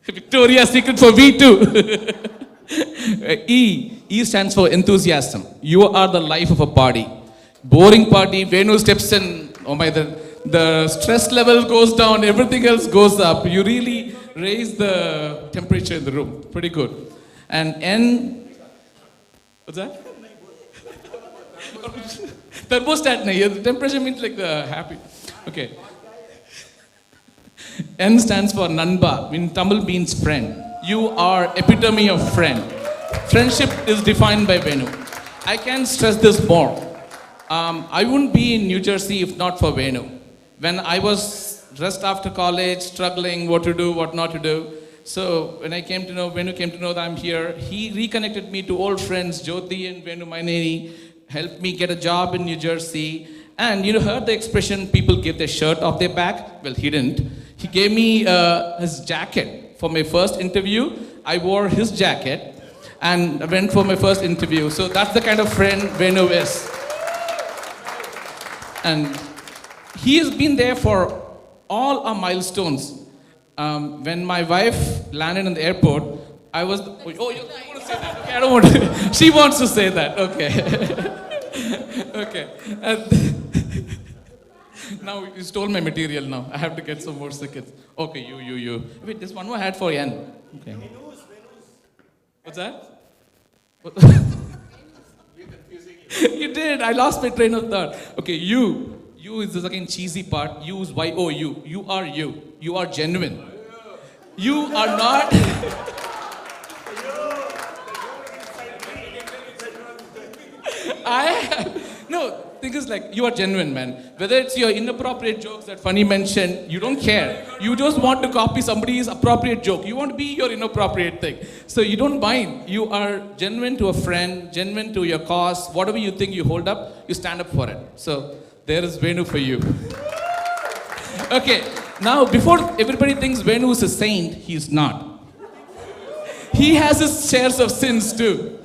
Victoria's Secret for V too. E stands for enthusiasm. You are the life of a party. Boring party, Venu steps in, oh my, the stress level goes down, everything else goes up. You really raise the temperature in the room. Pretty good. And N, what's that? Thermostat, the temperature means like the happy. Okay. N stands for Nanba, in Tamil means friend. You are epitome of friend. Friendship is defined by Venu. I can stress this more. I wouldn't be in New Jersey if not for Venu. When I was just after college, struggling what to do, what not to do. So when I came to know, Venu came to know that I'm here, he reconnected me to old friends, Jyoti and Venu Maineni, helped me get a job in New Jersey. And you heard the expression, people give their shirt off their back? Well, he didn't. He gave me his jacket for my first interview. I wore his jacket and I went for my first interview. So that's the kind of friend Venu is. And he has been there for all our milestones. When my wife landed in the airport, I was... Oh, you want to say that? Okay, I don't want to... She wants to say that. Okay. Okay. Now you stole my material now. I have to get some more seconds. Okay, you. Wait, there's one more hat for Yan. Okay. What's that? You did. I lost my train of thought. Okay, you You is the again cheesy part. You is Y-O-U. You are you. You are genuine. You are not. No, thing is like, you are genuine, man. Whether it's your inappropriate jokes that Funny mentioned, you don't care. You just want to copy somebody's appropriate joke. You want to be your inappropriate thing. So you don't mind. You are genuine to a friend, genuine to your cause. Whatever you think you hold up, you stand up for it. So there is Venu for you. Okay, now before everybody thinks Venu is a saint, he's not. He has his shares of sins too.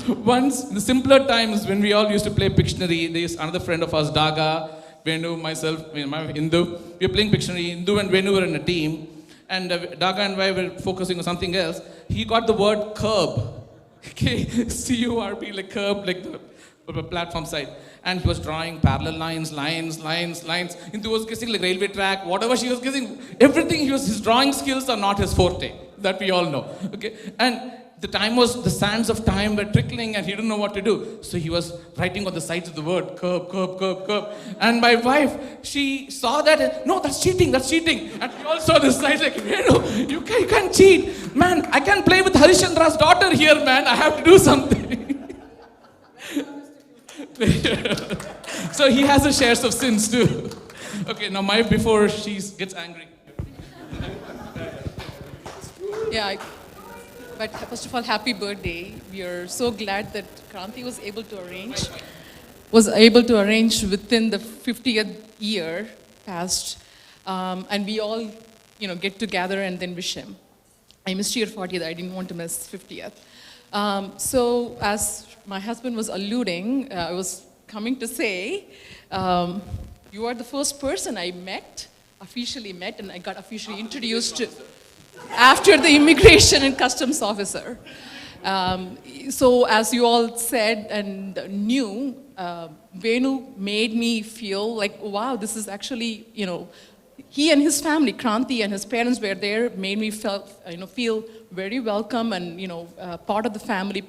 Once, in the simpler times when we all used to play Pictionary, there is another friend of ours, Daga, Venu, myself, my Indu. We were playing Pictionary. Indu and Venu were in a team. And Daga and I were focusing on something else. He got the word curb. Okay, C-U-R-B, like curb, like the platform side. And he was drawing parallel lines. Indu was guessing like railway track, whatever she was guessing. Everything, his drawing skills are not his forte. That we all know. Okay, and the sands of time were trickling and he didn't know what to do. So he was writing on the sides of the word, curb. And my wife, she saw that, and, no, that's cheating. And we all saw this side like, you can't cheat. Man, I can't play with Harishandra's daughter here, man. I have to do something. So he has his shares of sins too. Okay, now my before she gets angry. Yeah, but first of all, happy birthday. We are so glad that Kranti was able to arrange within the 50th year past, and we all, get together and then wish him. I missed your 40th. I didn't want to miss 50th. So as my husband was alluding, I was coming to say, you are the first person I officially met, and I got officially introduced to after the immigration and customs officer. So as you all said and knew, Venu made me feel like, wow, this is actually, he and his family, Kranti and his parents were there, made me feel very welcome and, part of the family,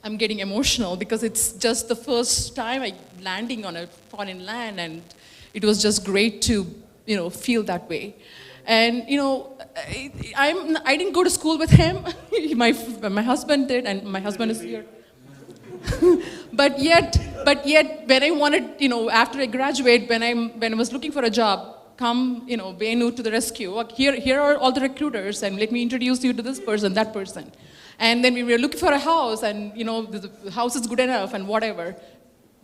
I'm getting emotional because it's just the first time I'm landing on a foreign land, and it was just great to, feel that way. And I didn't go to school with him. my husband did, and my husband is here. but yet, when I wanted, after I graduate, when I was looking for a job, come, Venu to the rescue. Here are all the recruiters, and let me introduce you to this person, that person. And then we were looking for a house, and the house is good enough, and whatever.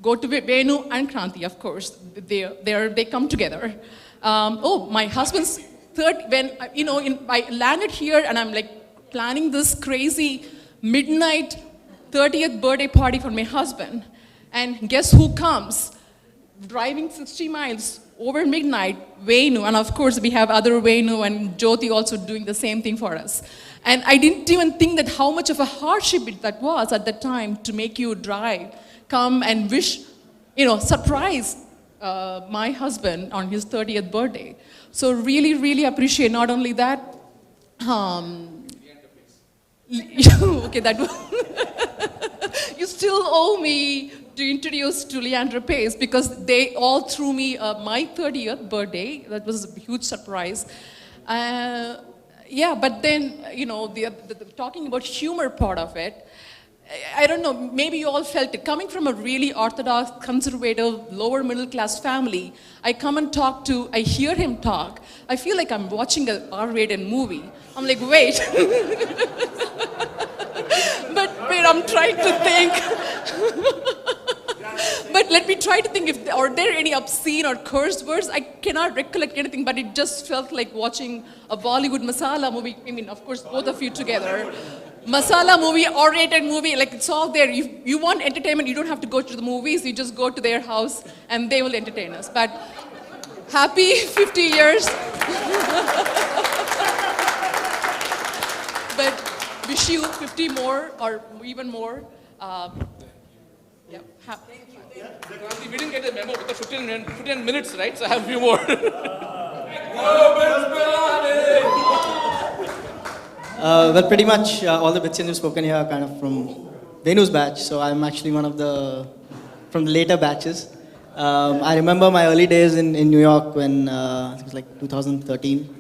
Go to Venu and Kranti, of course. They come together. My husband's I landed here and I'm like planning this crazy midnight 30th birthday party for my husband. And guess who comes? Driving 60 miles over midnight, Venu. And of course we have other Venu and Jyoti also doing the same thing for us. And I didn't even think that how much of a hardship that was at the time to make you drive, come and wish, surprise my husband on his 30th birthday. So really, really appreciate not only that, okay, that you still owe me to introduce to Leandra Pace because they all threw me my 30th birthday. That was a huge surprise. Yeah, but then, the talking about humor part of it, I don't know, maybe you all felt it. Coming from a really orthodox, conservative, lower middle class family, I come and I hear him talk. I feel like I'm watching an R-rated movie. I'm like, wait. but I'm trying to think. But let me try to think, are there any obscene or curse words? I cannot recollect anything, but it just felt like watching a Bollywood masala movie. I mean, of course, both of you together. Masala movie, R-rated movie, like it's all there. If you want entertainment, you don't have to go to the movies. You just go to their house and they will entertain us. But happy 50 years. But wish you 50 more or even more. Yeah. We didn't get a memo because 15 minutes, right? So I have a few more. Well, pretty much all the bits you've spoken here are kind of from Venu's batch. So I'm actually from the later batches. I remember my early days in New York when it was like 2013.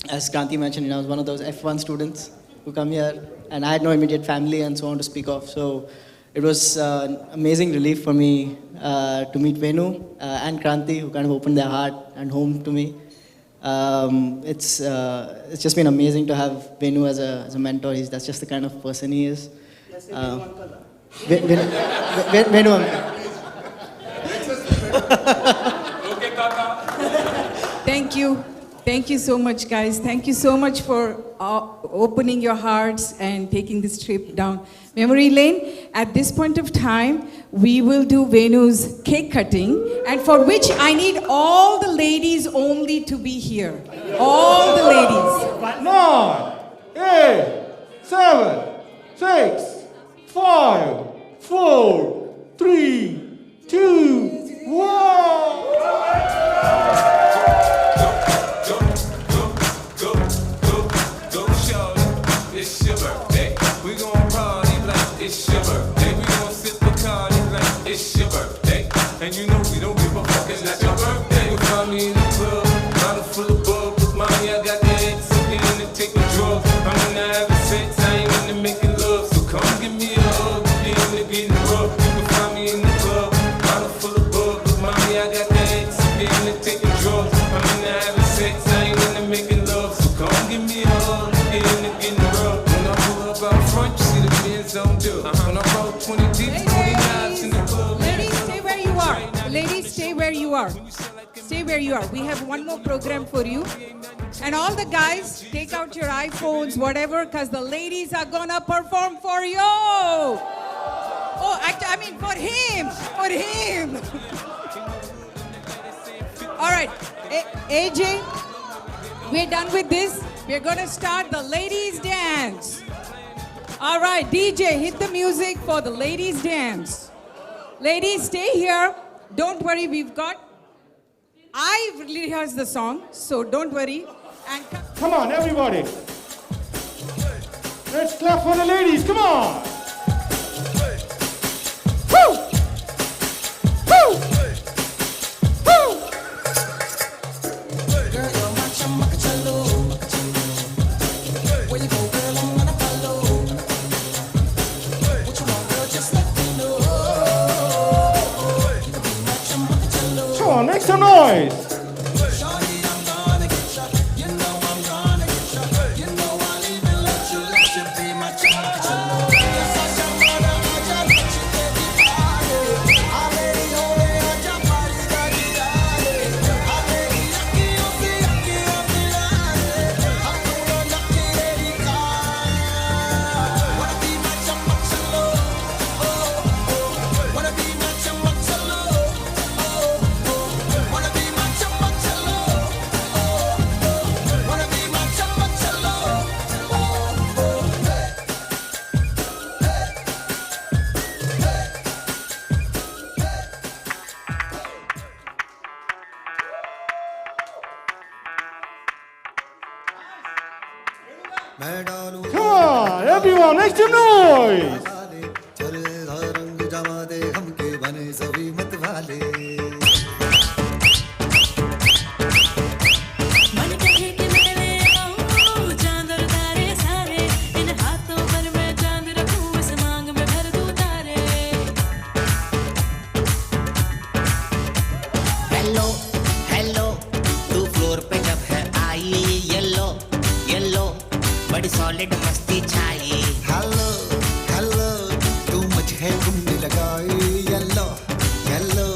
As Kranti mentioned, I was one of those F1 students who come here, and I had no immediate family and so on to speak of. So it was an amazing relief for me to meet Venu and Kranti, who kind of opened their heart and home to me. It's just been amazing to have Venu as a mentor. That's just the kind of person he is. Venu uncle. Thank you. Thank you so much, guys. Thank you so much for opening your hearts and taking this trip down memory lane. At this point of time, we will do Venu's cake cutting, and for which I need all the ladies only to be here. All the ladies. 9, 8, 7, 6, 5, 4, 3, 2, 1. It's your birthday. We gon' party like it's your birthday. We gon' sip Bacardi like it's your birthday. And you know we don't give a fuck, it's not your birthday. You find me in the club, bottle full of bug. With mommy, I got the head sipping in and taking drugs. I'm in the having sex, I ain't into making love. So come give me a hug, be in the getting rough. You can find me in the club, bottle full of bug. With mommy, I got the head sipping in and taking drugs. I'm in the having sex, I ain't into making love. So come give me a hug, be in the getting rough. Out front, you see the Benz on do. When I roll 20 deep, 29s in the club. Ladies, stay where you are. Ladies, stay where you are. Stay where you are. We have one more program for you. And all the guys, take out your iPhones, whatever, because the ladies are gonna perform for you. Oh, I mean for him. For him. All right, AJ, we're done with this. We're gonna start the ladies' dance. All right, DJ, hit the music for the ladies' dance. Ladies, stay here. Don't worry, I've rehearsed the song, so don't worry. And Come on, everybody. Let's clap for the ladies, come on. Woo! Woo! Woo! Girl, you're my chumacachalo. Where you go, girl, I'm gonna follow. What you want, girl, just let me know. You can be my chumacachalo. Come on, make some noise. Shawty, I'm gonna get ya. You know I'm gonna get ya. You know I'll even let you be my chumacachalo. Yes, I shall murder, I shall let you baby party. Already holding on your body, daddy, daddy. Already yucky, yucky, yucky, yucky, daddy. Hakuna yucky, lady, wanna be my chumacachalo. Oh, oh. Wanna be my chumacachalo. Oh, oh. Wanna be my chumacachalo. Oh, oh. Wanna be my chumacachalo. Oh, oh. Come on, everyone, make some noise. Hello hello तू floor पे जब है आई yellow yellow बड़ी solid मस्ती छाई hello hello तू मुझे घूमने लगाई येलो येलो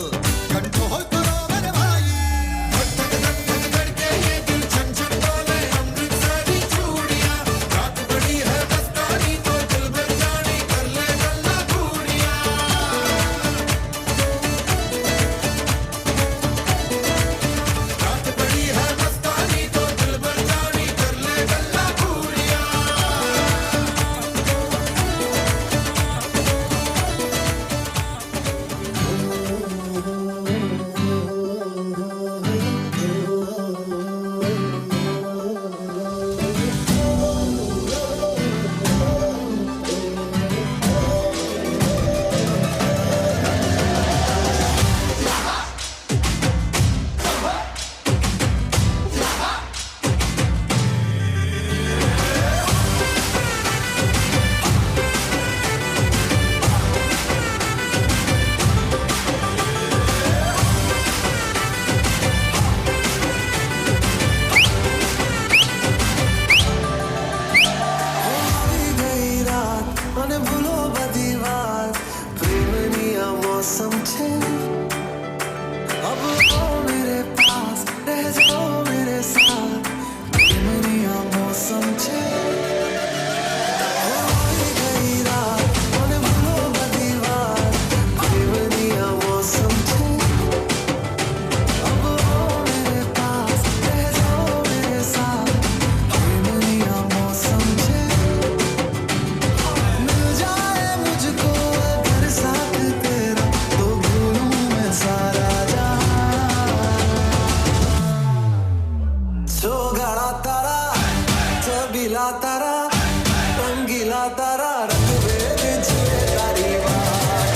पारा रंग वे बिछे तारी बात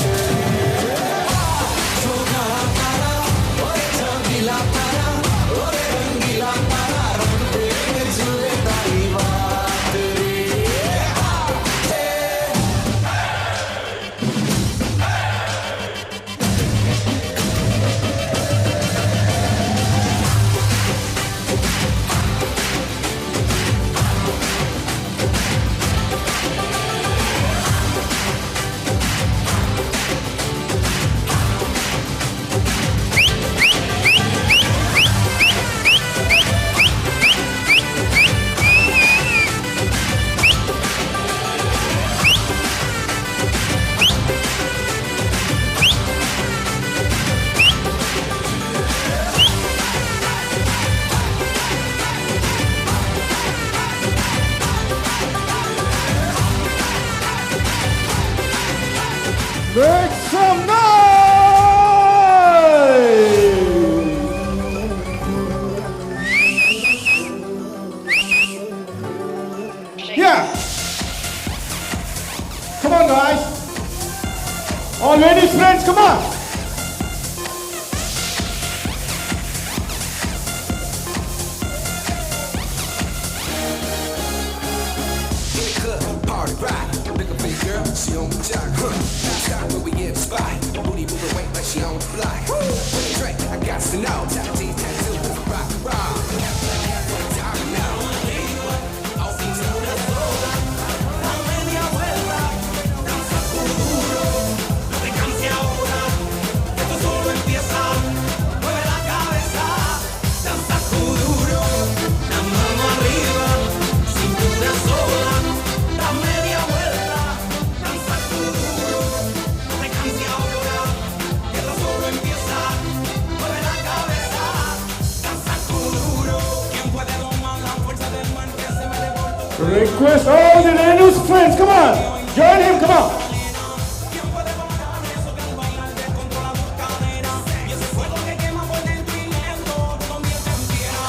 सोना पारा ओरे रंगीला पारा ओरे रंगीला पारा रंग वे बिछे तारी बात रे Make some noise! Yeah! Come on, guys! All ladies friends, come on! Party rock, look up pretty girl, she on the jock, stop where we get spot, booty moving weight like she on the fly. When I drink, I got to know, tattoo, rock, rock. Talking now, all things on the floor, la media vuelta, danza puro, no te canses ahora, esto solo empieza, mueve la cabeza, danza duro, la mano arriba, cintura sola. La media vuelta, danza duro, no te canses ahora, que esto solo empieza, mueve la cabeza, danza duro, ¿quién puede domar la fuerza del man que se me devuelve? Request all the Venu's friends, come on! Join him, come on! Y ese fuego que quema por dentro y lento, te convierte en piedra,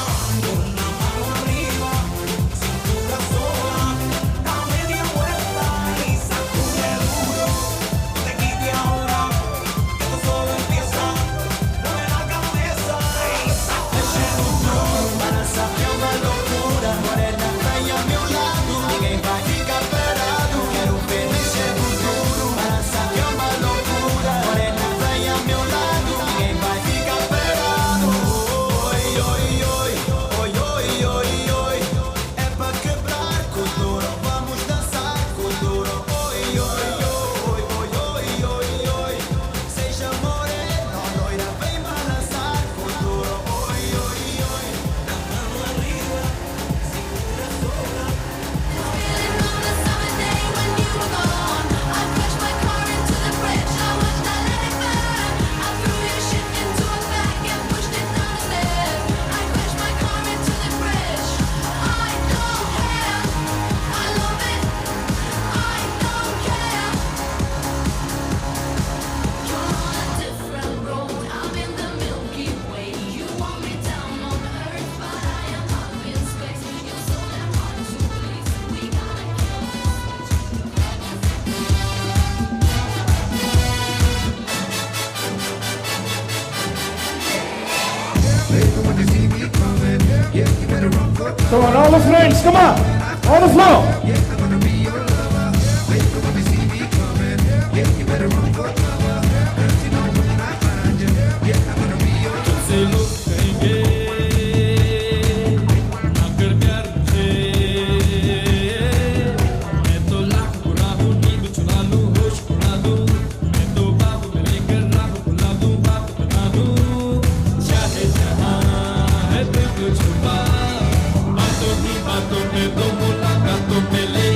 una mano arriba, cintura sola, da media vuelta y sacude duro, no te quites ahora, que esto solo empieza, mueve la cabeza y sacude duro, para saber uma loucura, morena vem ao meu lado, ninguém vai ficar parado, quero ver mexer no duro, para saber uma loucura, morena vem ao meu lado, ninguém vai ficar parado, oi, oi, oi, oi, oi, oi, oi, é pra quebrar com duro, vamos dançar com duro, oi, oi, oi, oi, oi, oi, oi, seja morena ou loira, vem balançar com duro, oi, oi, oi, na mão arriba, cintura sola. Come on, all the friends, come on! On the floor! तुझसे लोग कहेंगे अगर प्यार मुझे मैं तो लाख बुरा हूँ नींद चुरा लूँ होश उड़ा दूँ मैं तो बाप में लेकर राह बुला दूँ बाप बना दूँ चाहे जहाँ है दिल छुपा बातों की बातों में तो मुलाकातों में ले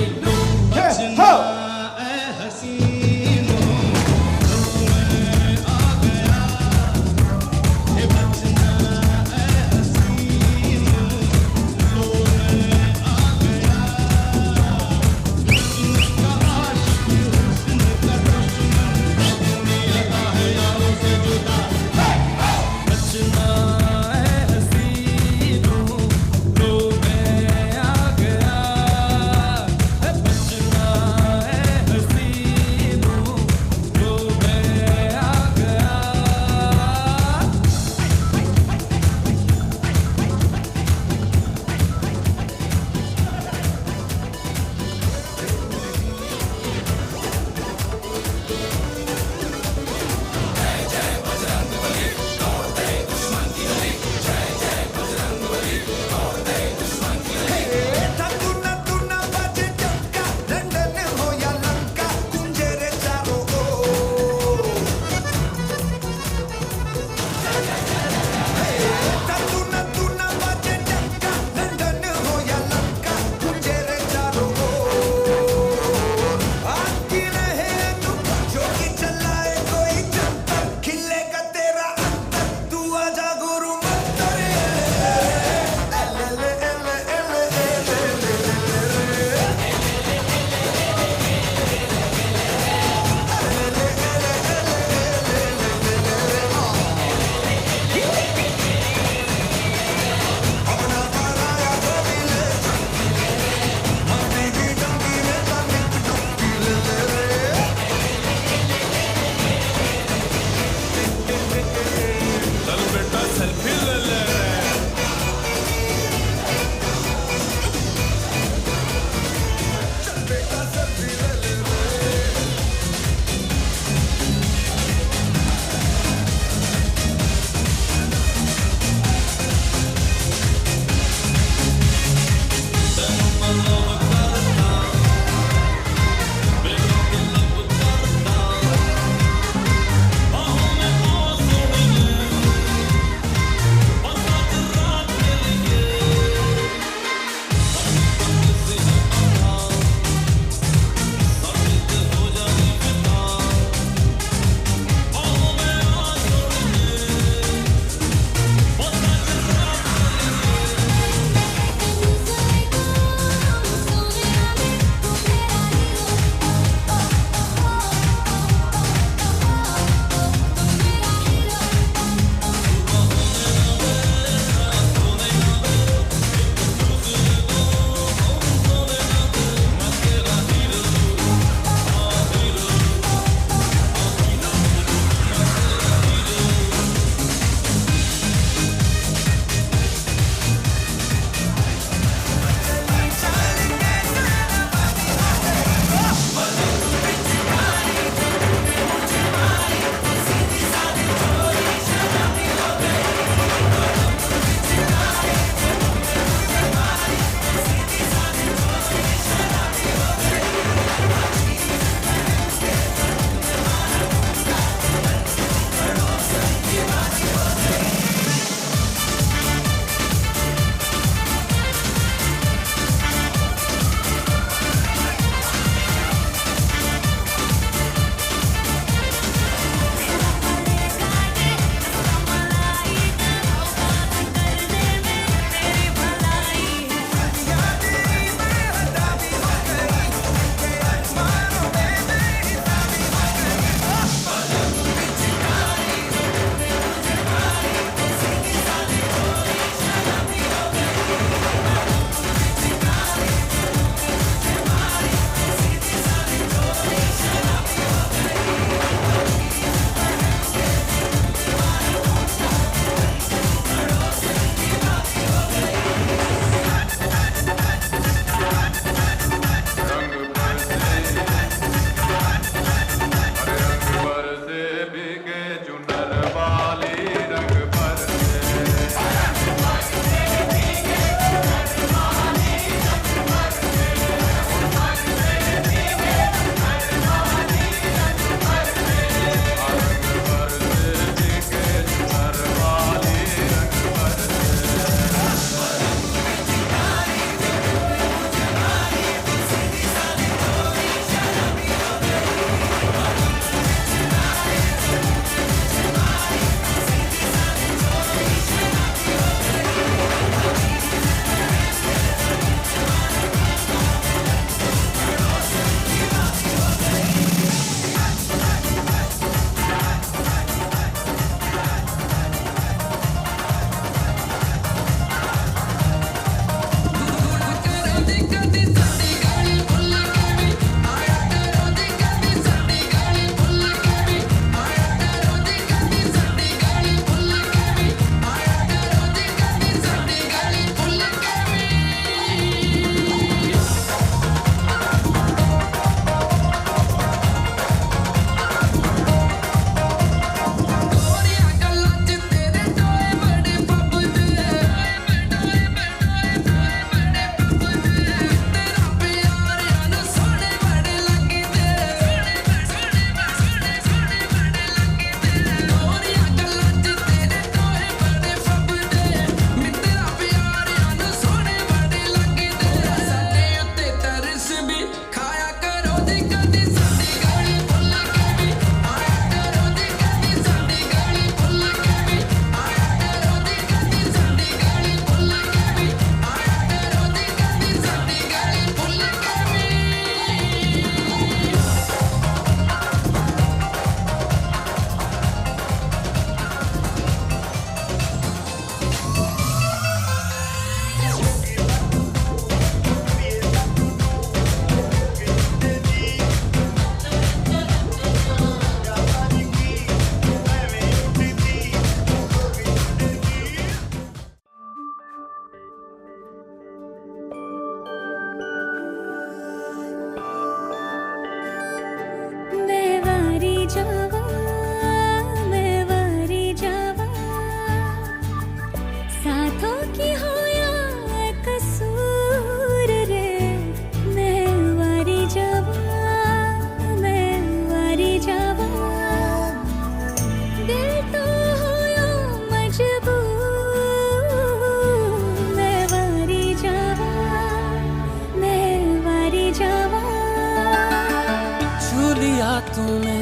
तूने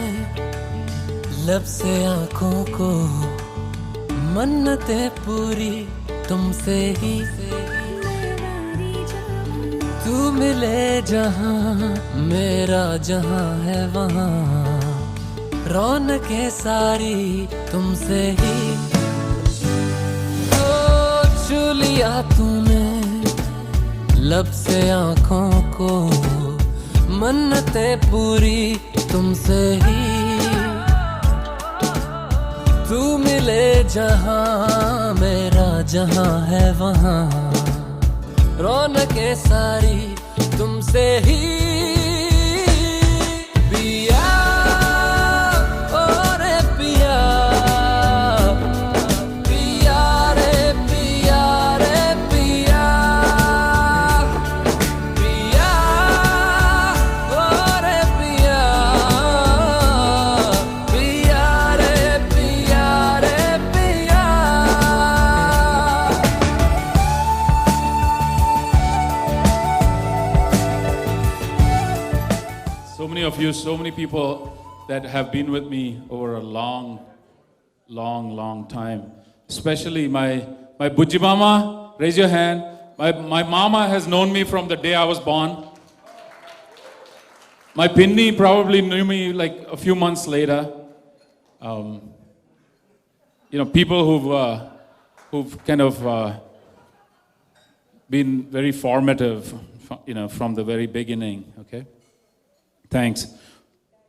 लब से आंखों को मन्नतें पूरी तुमसे ही तू मिले जहां मेरा जहां है वहां रौनकें सारी तुमसे ही छू लिया तूने लब से आंखों को मन्नतें पूरी तुमसे ही तू मिले जहां मेरा जहां है वहां रौनकें सारी तुमसे ही पिया ओ रे पिया पिया रे पिया रे पिया पिया ओ रे पिया पिया रे पिया रे पिया So many of you, so many people that have been with me over a long, long time. Especially my Bujji Mama, raise your hand. My mama has known me from the day I was born. My Pinni probably knew me like a few months later. People who've kind of been very formative, from the very beginning, okay? Thanks.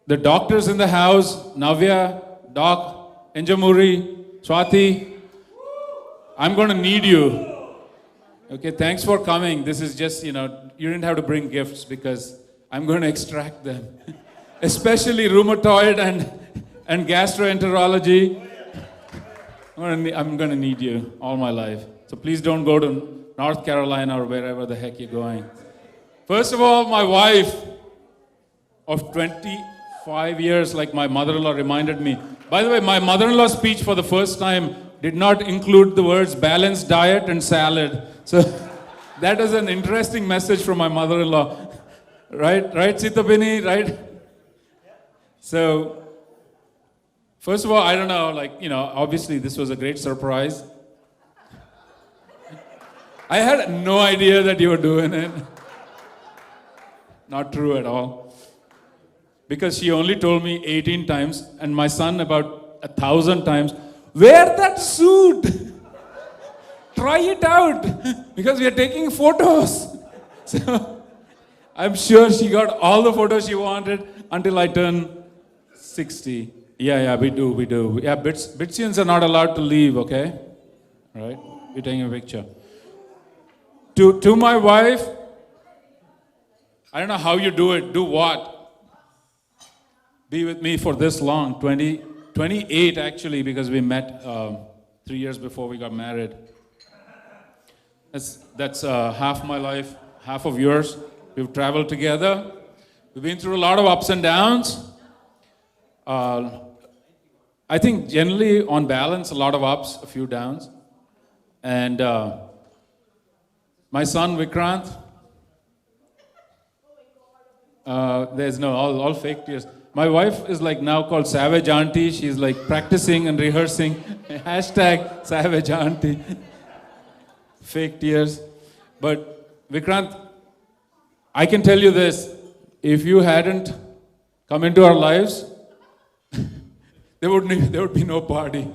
The doctors in the house, Navya, Doc, Enjamuri, Swati, I'm going to need you. Okay, thanks for coming. This is just, you didn't have to bring gifts because I'm going to extract them. Especially rheumatoid and gastroenterology. I'm going to need you all my life. So please don't go to North Carolina or wherever the heck you're going. First of all, my wife of 25 years, like my mother-in-law reminded me. By the way, my mother-in-law's speech for the first time did not include the words balanced diet and salad. So that is an interesting message from my mother-in-law. Right, Sitabini, right? So, first of all, I don't know, obviously this was a great surprise. I had no idea that you were doing it. Not true at all. Because she only told me 18 times, and my son about 1,000 times, wear that suit! Try it out! Because we are taking photos. So, I'm sure she got all the photos she wanted until I turned 60. Yeah, we do. Yeah, Bitsians are not allowed to leave, okay? Right? We're taking a picture. To my wife, I don't know how you do it. Do what? Be with me for this long, 28 actually, because we met 3 years before we got married. That's half my life, half of yours. We've traveled together. We've been through a lot of ups and downs. I think generally, on balance, a lot of ups, a few downs. And my son, Vikrant, there's all fake tears. My wife is now called Savage Auntie. She's practicing and rehearsing. Hashtag Savage Auntie. Fake tears. But Vikrant, I can tell you this. If you hadn't come into our lives, there would be no party.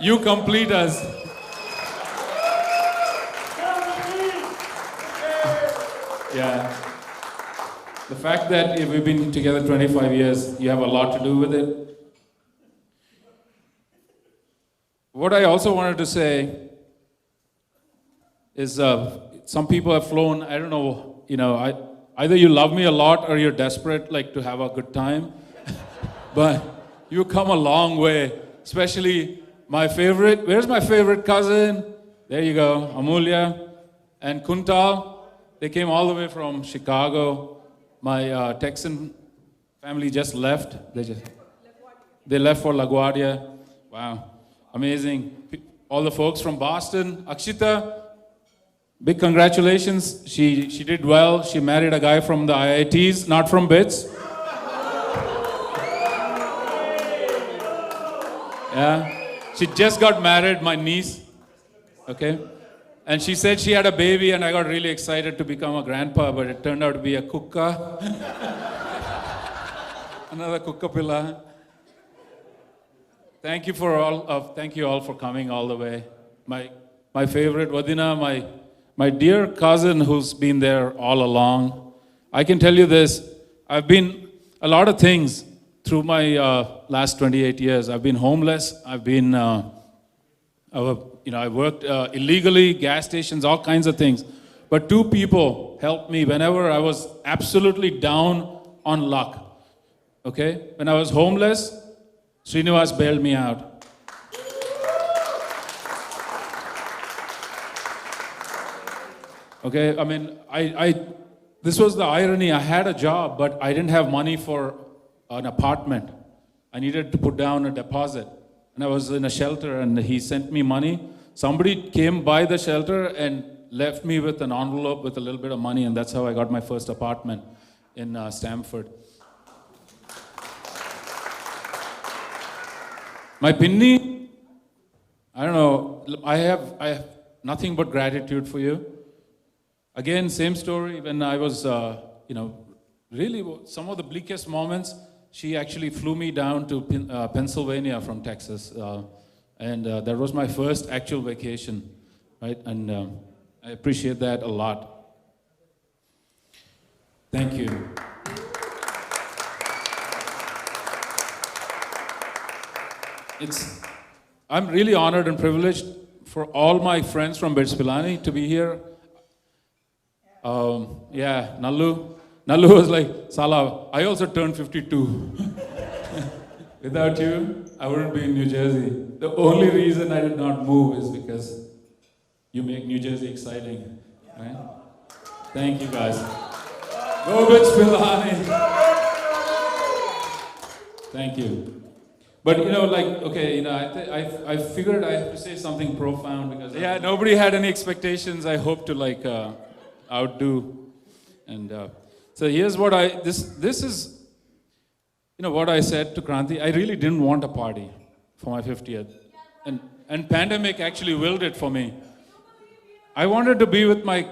You complete us. Yeah. The fact that we've been together 25 years, you have a lot to do with it. What I also wanted to say is some people have flown, I don't know, either you love me a lot or you're desperate to have a good time. But you come a long way, especially my favorite, where's my favorite cousin? There you go, Amulya and Kuntal. They came all the way from Chicago. My Texan family just left. They left for LaGuardia. Wow, amazing. All the folks from Boston, Akshita, Big congratulations. She did well. She married a guy from the IITs, not from BITS. Yeah. She just got married, my niece. Okay. And she said she had a baby, and I got really excited to become a grandpa, but it turned out to be a kukka. Another kukka pilla. Thank you all for coming all the way. My favorite, Vadina, my dear cousin who's been there all along. I can tell you this, I've been a lot of things through my last 28 years. I've been homeless, I've been, I worked illegally, gas stations, all kinds of things. But two people helped me whenever I was absolutely down on luck. Okay? When I was homeless, Srinivas bailed me out. Okay, I mean, this was the irony. I had a job, but I didn't have money for an apartment. I needed to put down a deposit. And I was in a shelter, and he sent me money. Somebody came by the shelter and left me with an envelope with a little bit of money, and that's how I got my first apartment in Stamford. My Pinni, I don't know, I have nothing but gratitude for you. Again, same story. When I was, really some of the bleakest moments, she actually flew me down to Pennsylvania from Texas. And that was my first actual vacation, right? And I appreciate that a lot. Thank you. I'm really honored and privileged for all my friends from BITS Pilani to be here. Nallu was like, Sala, I also turned 52. Without you, I wouldn't be in New Jersey. The only reason I did not move is because you make New Jersey exciting, right? Thank you guys. Go BITS Pilani. Thank you. But I figured I have to say something profound because nobody had any expectations. I hope to outdo, and so here's what this is, what I said to Kranti. I really didn't want a party for my 50th, and pandemic actually willed it for me. I wanted to be with my,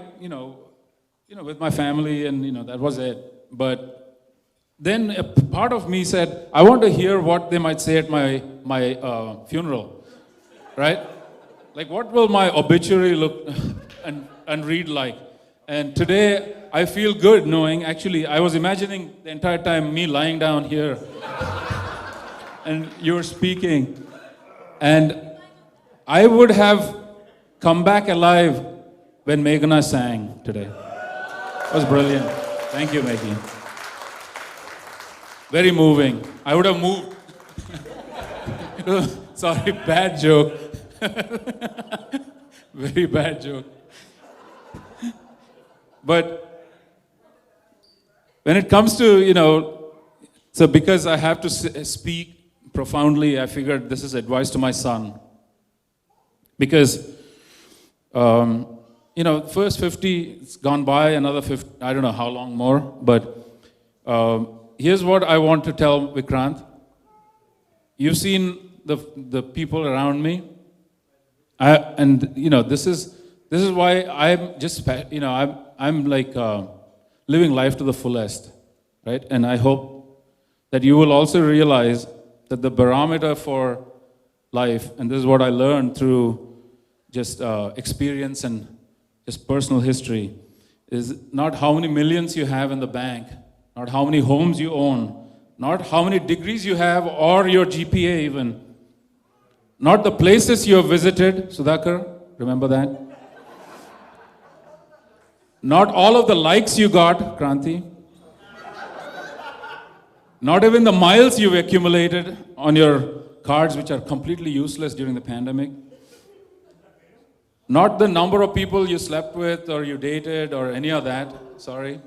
with my family, and that was it. But then a part of me said, I want to hear what they might say at my funeral, right? Like, what will my obituary look and read like? And today, I feel good knowing, actually, I was imagining the entire time me lying down here and you're speaking. And I would have come back alive when Meghna sang today. It was brilliant. Thank you, Meghi. Very moving. I would have moved. Sorry, bad joke. Very bad joke. But when it comes to, so because I have to speak profoundly, I figured this is advice to my son. Because, first 50, it's gone by, another 50, I don't know how long more, but here's what I want to tell Vikrant. You've seen the people around me, this is why I'm just, I'm like living life to the fullest, right? And I hope that you will also realize that the barometer for life, and this is what I learned through just experience and just personal history, is not how many millions you have in the bank, not how many homes you own, not how many degrees you have or your GPA even, not the places you have visited, Sudhakar, remember that? Not all of the likes you got, Kranti. Not even the miles you've accumulated on your cards, which are completely useless during the pandemic. Not the number of people you slept with or you dated or any of that. Sorry.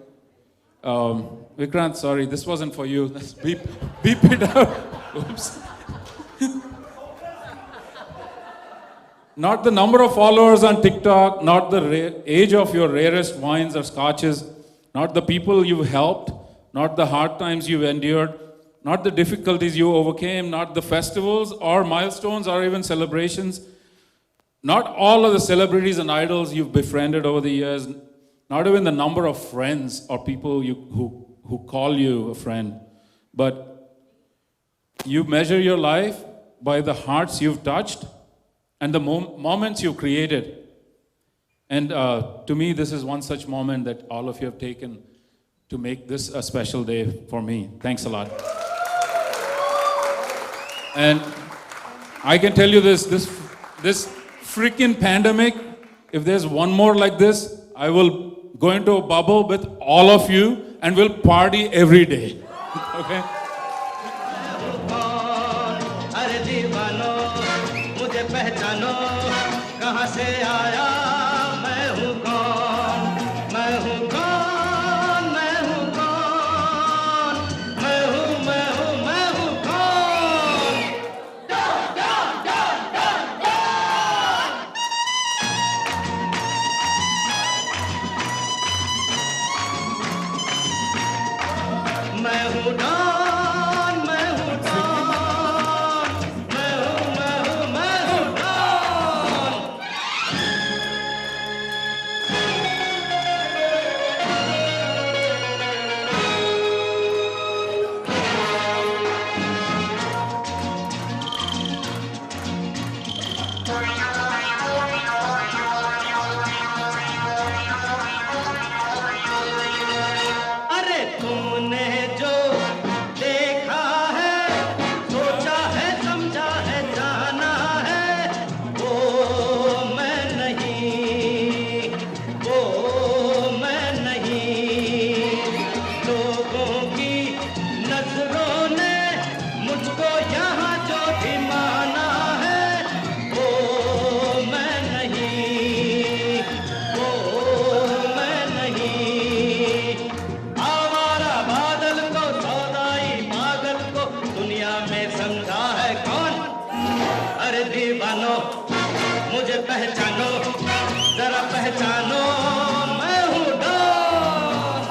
Vikrant, sorry, this wasn't for you. Let's beep it out. Oops. not the number of followers on TikTok, not the age of your rarest wines or scotches, not the people you've helped, not the hard times you've endured, not the difficulties you overcame, not the festivals or milestones or even celebrations, not all of the celebrities and idols you've befriended over the years, not even the number of friends or people who call you a friend, but you measure your life by the hearts you've touched and the moments you've created. And to me, this is one such moment that all of you have taken to make this a special day for me. Thanks a lot. And I can tell you this freaking pandemic, if there's one more like this, I will go into a bubble with all of you and we'll party every day. Okay? अरे दीवानो मुझे पहचानो कहाँ से आया मैं हूँ कौन मैं हूँ कौन मैं हूँ कौन मैं हूँ मैं हूँ मैं हूँ कौन मैं हूँ डॉन मैं हूँ डॉन मैं हूँ मैं हूँ मैं हूँ डॉन अरे तुमने जो देखा है सोचा है समझा है जाना है वो मैं नहीं वो मैं नहीं लोगों की नजरों ने मुझको यहाँ जो भी माना है वो मैं नहीं वो मैं नहीं आवारा बादल को सौदाई पागल को दुनिया में समझा है कौन अरे दीवानो मुझे पहचानो जरा पहचानो मैं हूँ डॉन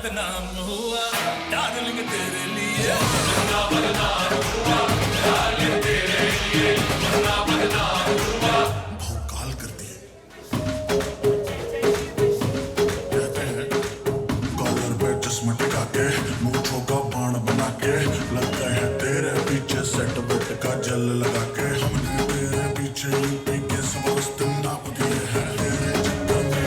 बदनाम हुआ डार्लिंग तेरे लिए बंदा बदनाम हुआ डार्लिंग तेरे लिए बंदा बदनाम हुआ भौकाल करती है कहते हैं कॉलर पे चश्मा टिका के मूंछों का बाण बना के लगता है तेरे पीछे सेट बेट का जल लगा के हमने तेरे पीछे यूपी के समस्त नाप दिए हैं तेरे चक्कर में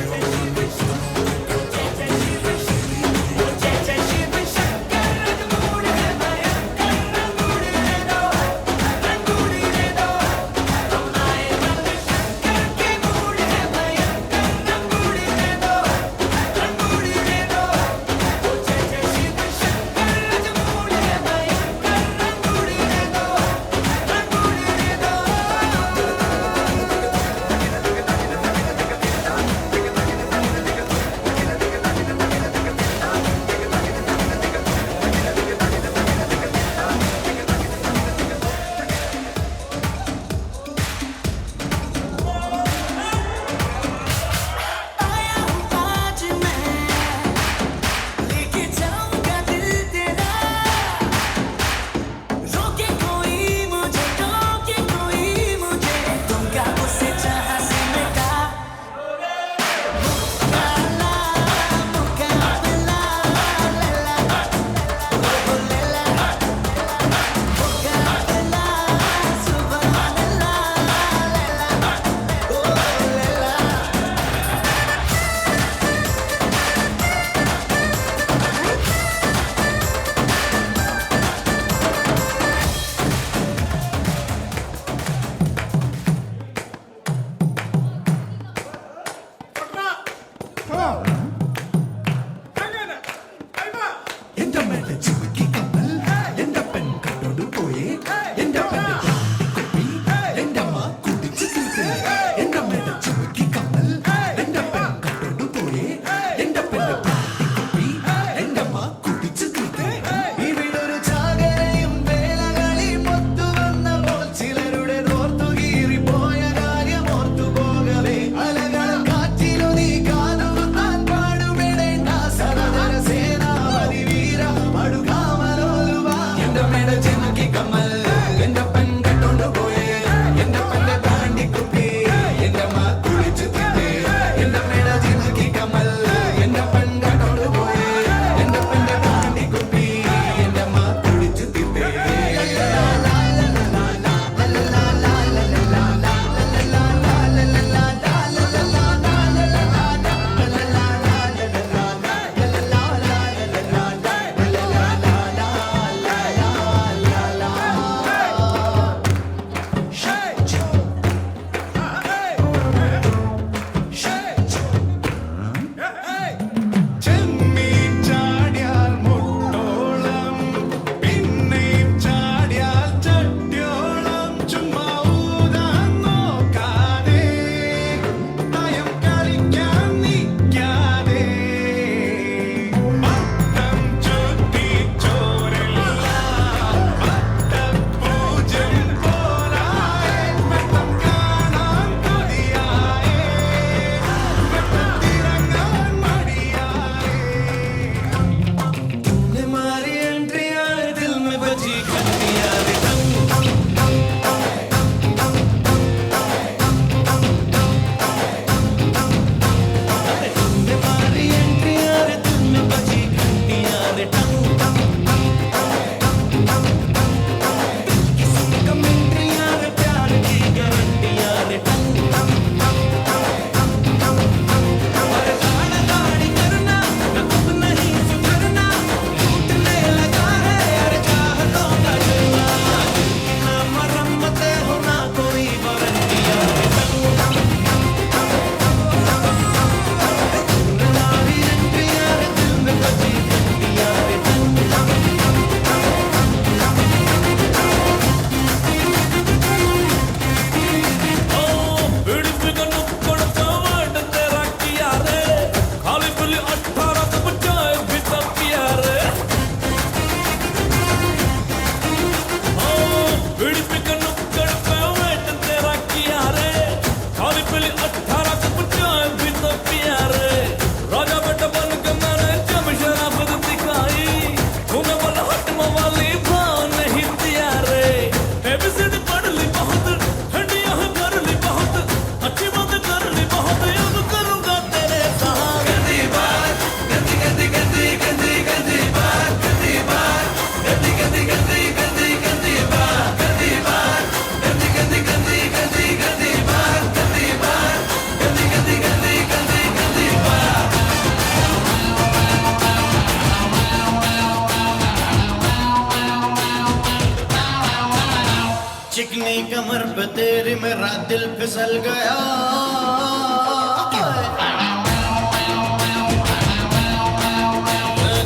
मेरा दिल फिसल गया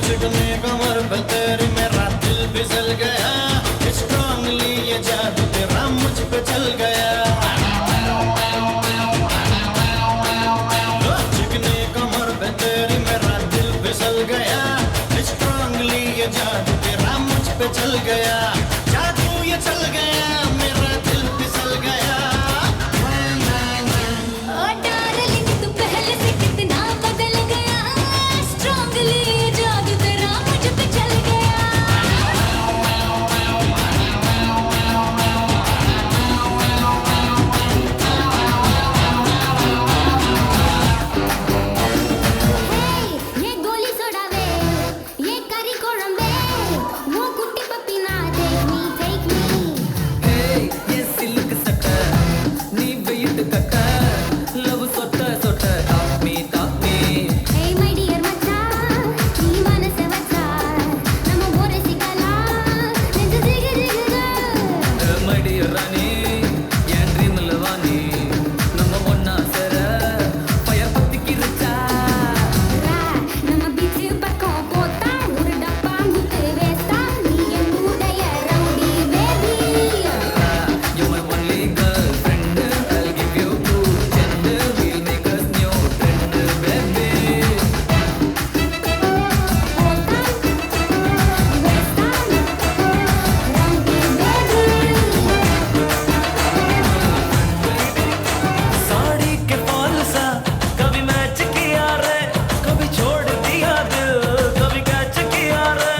चिकनी कमर पे तेरी मेरा दिल फिसल गया स्ट्रांगली ये जादू तेरा मुझ पे चल गया चिकनी कमर पे तेरी मेरा दिल फिसल गया स्ट्रांगली ये जादू तेरा मुझ पे चल गया जादू ये चल गया मेरा दिल फिसल गया ओ डार्लिंग तू पहले से कितना बदल गया स्ट्रांगली ये जादू तेरा मुझ पे चल गया ये गोली सोडावे ये करी कोळंबे वो कुट्टी पप्पी ना take me Hey, ये सिल्क सटर नी वेट कटर लव सोटर सोटर talk me Hey my dear ಮಚ್ಚ ಈ ಮನಸ್ಸೆ ವಚ್ಚ ನಮ್ಮ ಬೋರೆ ಸಿಗಲ್ಲ ನೆಂದು ಜಿಗ ಜಿಗ my dear ರಾಣಿ ಏನ್ ಡ್ರೀಮ್ ಲವಾನಿ ನಮ್ಮ ಒನ್ನ ಸರ ಫೈರ್ ಪತ್ತಿಕ್ಕಿ ರಿಚಾ நம்ம பீச் பக்கம் போத்தா ஒரு டப்பா முத்து வேஸ்டா நீ என் உடைய rowdy baby you're my only girlfriend I'll give you two gender we'll make us new trend baby sari के फॉल सा कभी मैच किया रे कभी छोड़ दिया दिल कभी कैच किया रे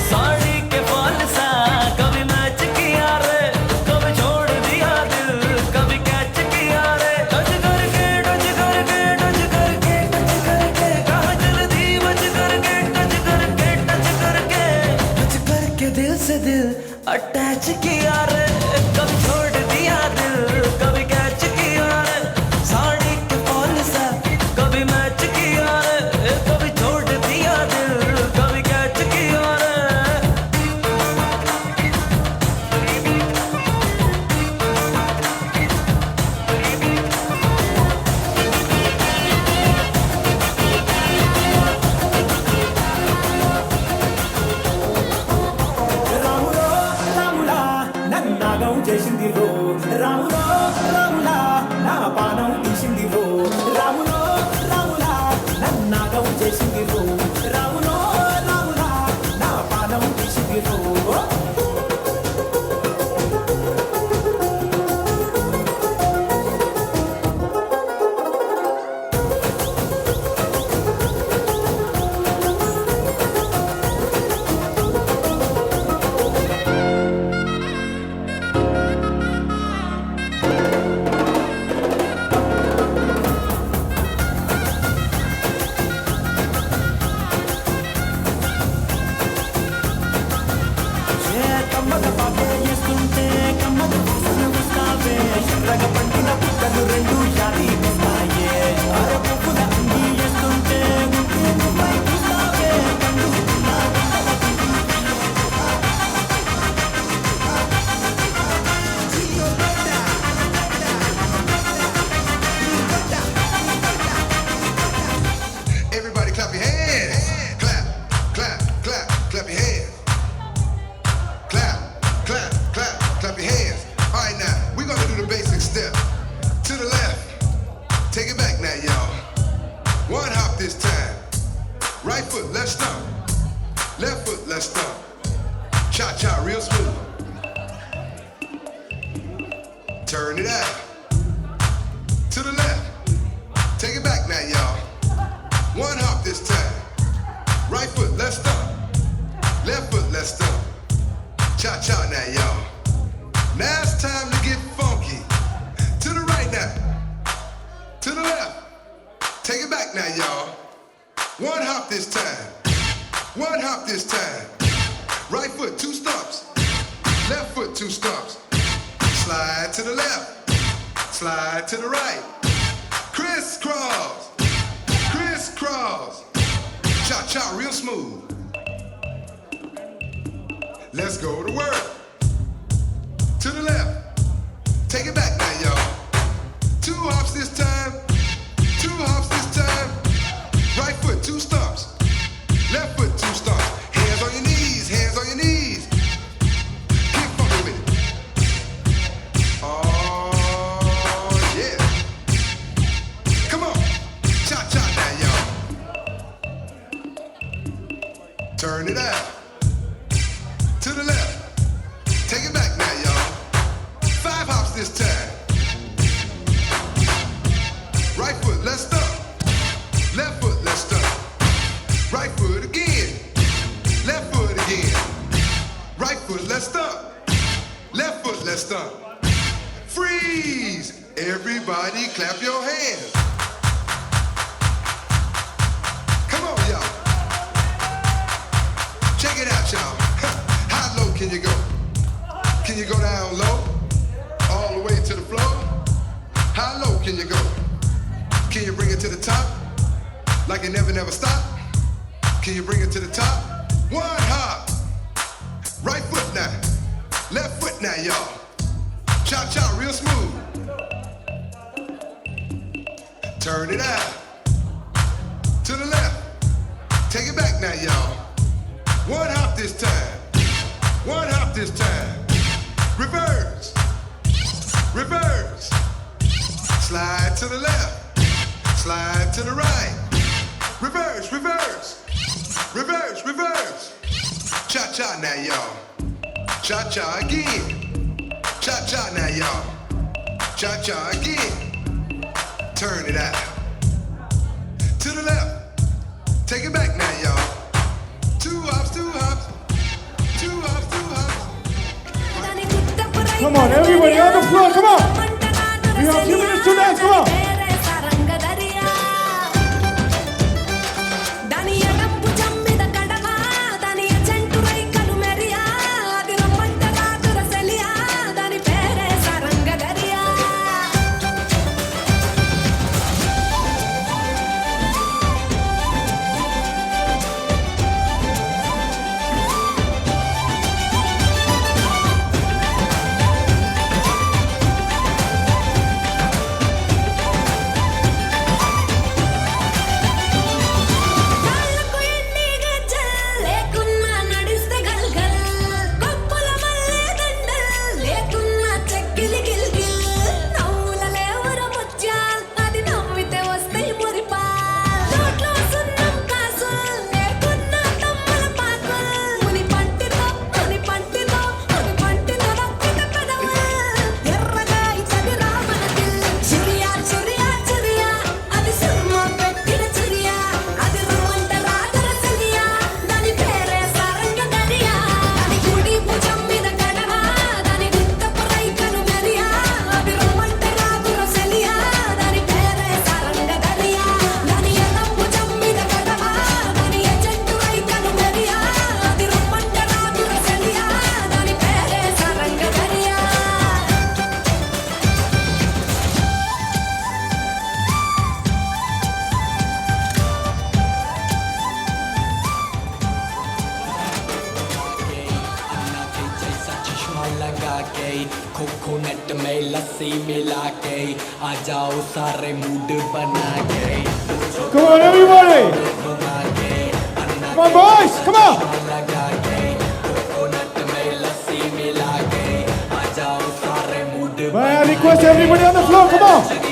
साड़ी के फॉल सा कभी मैच किया रे कभी छोड़ दिया दिल कभी कैच किया रे टच करके टच करके टच करके टच करके कहाँ जल्दी बच करके टच करके टच करके टच करके दिल से दिल अटैच किया रे कभी छोड़ दिया दिल कभी कैच किया रे साड़ी के फॉल सा कभी मैच किया रे कभी छोड़ दिया दिल कभी कैच किया रे రాములో రాములా నన్నాగం చేసింది రో రాములో రాములా నా పానం తీసింది రో రాములో రాములా నన్నాగం చేసింది రో రాములో రాములా నా పానం తీసింది రో కమ్మద పాపే ఇస్తుంటే కమ్మద వాసన వస్తావే ఎర్రగ పండిన పుట్టలు రెండు యాది వస్తాయే అర పువ్వుల అంగి వేస్తుంటే ముక్కు పై చూస్తావే కన్ను Everybody clap your hands. Clap, clap, clap, clap your hands. Clap, clap, clap, clap your hands. All right, now we're gonna do the basic step. To the left. Take it back now, y'all. One hop this time. Right foot, let's stomp. Left foot, let's stomp. Cha cha, real smooth. Turn it out. To the left. Take it back now, y'all. One hop this time. Right foot, let's stomp. Left foot, let's stomp. Cha cha now, y'all. Now it's time to get funky. To the right now. To the left. Take it back now, y'all. One hop this time. One hop this time. Right foot, two stumps. Left foot, two stumps. Slide to the left. Slide to the right. Crisscross. Crisscross. Cha-cha real smooth. Let's go to work. to the left. Take it back now, y'all. 2 hops this time. 2 hops this time. Right foot, 2 stomps. Left foot, 2 stomps. Hands on your knees, hands on your knees. Get funky with it. Oh, yeah. Come on. Cha-cha now, y'all. Turn it out. To the left. Take it back now, y'all. 5 hops this time. Right foot, let's stomp. Left foot, let's stomp. Right foot again. Left foot again. Right foot, let's stomp. Left foot, let's stomp. Freeze! Everybody clap your hands. Come on, y'all. Check it out, y'all. How low can you go? Can you go down low? All the way to the floor? How low can you go? Can you bring it to the top? Like it never, never stop? Can you bring it to the top? 1 hop. Right foot now. Left foot now, y'all. Cha-cha, real smooth. Turn it out. To the left. Take it back now, y'all. 1 hop this time. 1 hop this time. Reverse. Reverse. Slide to the left. Slide to the right. Reverse, reverse. Reverse, reverse. Cha-cha now, y'all. Cha-cha again. Cha-cha now, y'all. Cha-cha again. Turn it out. To the left. Take it back now, y'all. 2 hops, 2 hops. 2 hops, 2 hops. Come on, everybody on the floor, come on. We have a few minutes to dance, come on. Coconut में लस्सी मिला के आ जाओ सारे mood बना के Come on, everybody! Come on, boys! Come on! लगा के coconut में लस्सी मिला के आ जाओ सारे mood May I request everybody on the floor, come on!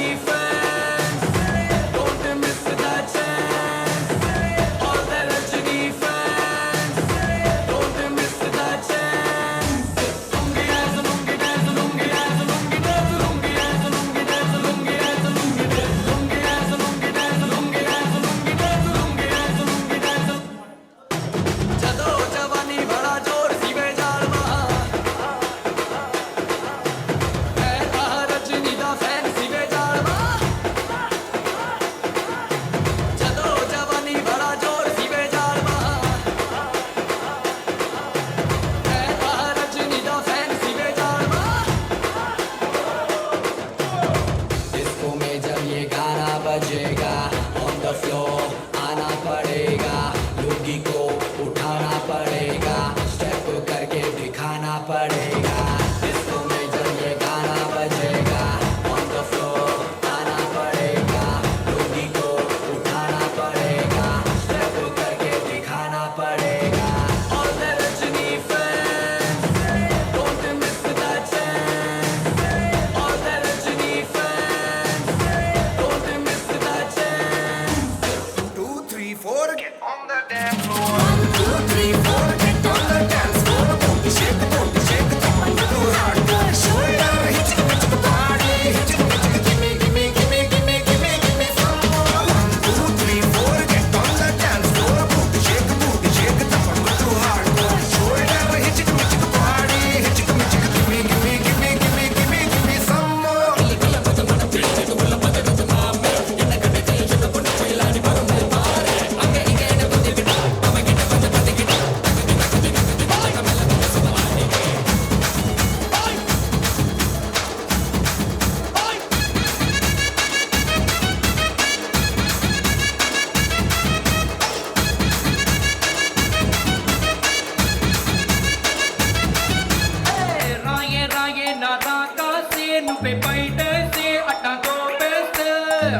పైన దాకాసి నువ్వే బయటేసి అట్టా తోపేస్తే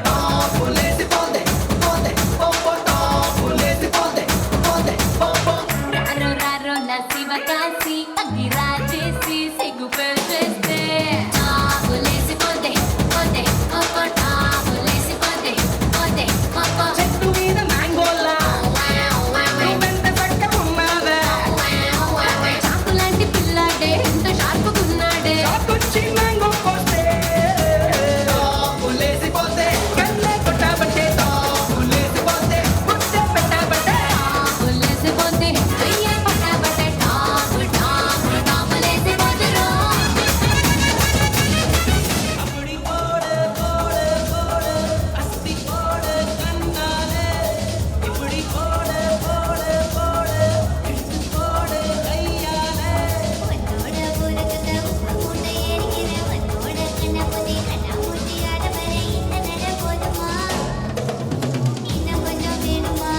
టాపులేసి పోతే పోతే పొంపో టాపులేసి పోతే పోతే పొంపో రారో రారో నా శివకాశి అగ్గిరాజేసి సిగ్గు పెంచేస్తే టాపులేసి పోతే పోతే పొంపో టాపులేసి పోతే పోతే పొంపో చెట్టు మీద మ్యాంగోలా నువ్వెంత చక్కగున్నావే చాకులాంటి పిల్లాడే ఎంత షార్పుకున్నాడే చాకొచ్చి మ్యాంగో కోస్తే టాపులేసి పోతే కళ్ళే కొట్టబట్టే టాపులేసి పోతే ముద్ద పెట్టబట్టే టాపులేసి పోతే అయ్యే పట్టబట్టే టాపు టాపు టాపులేసి పోతురో అప్పుడి పోడే పోడే పోడే అస్తి పోడే కన్నాలే ఇప్పుడి పోడే పోడే పోడే ఇటు పోడే కయ్యాలే వన్నోడ ఊరకత ఉప్పుకుంట ఏరిగిన వన్నోడ కన్నపతి కన్నముతి ఆడవరే ఇన్న నడ పోదుమా ఇన్న కొంచెం వేణుమా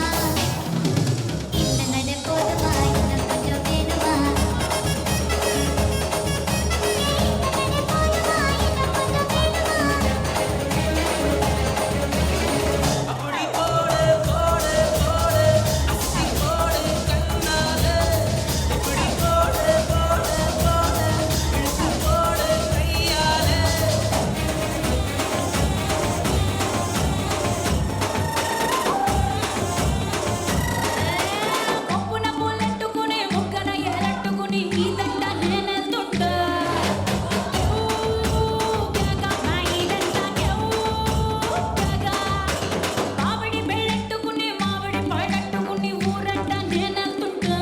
ఇన్న నడ పోదుమా ఇన్న కొంచెం వేణుమా అప్పుడి పోడే పోడే పోడే అస్తి పోడే కన్నాలే ఇప్పుడి పోడే పోడే పోడే ఇటు పోడే కయ్యాలే కొప్పున పూలెట్టుకుని ముక్కన ఎరట్టుకుని ఈ దండ నేనెళ్తుంటా మామిడి బెళ్ళెట్టుకుని మామిడి పళ్ళెట్టుకుని ఊరంట నేనెళ్తుంటా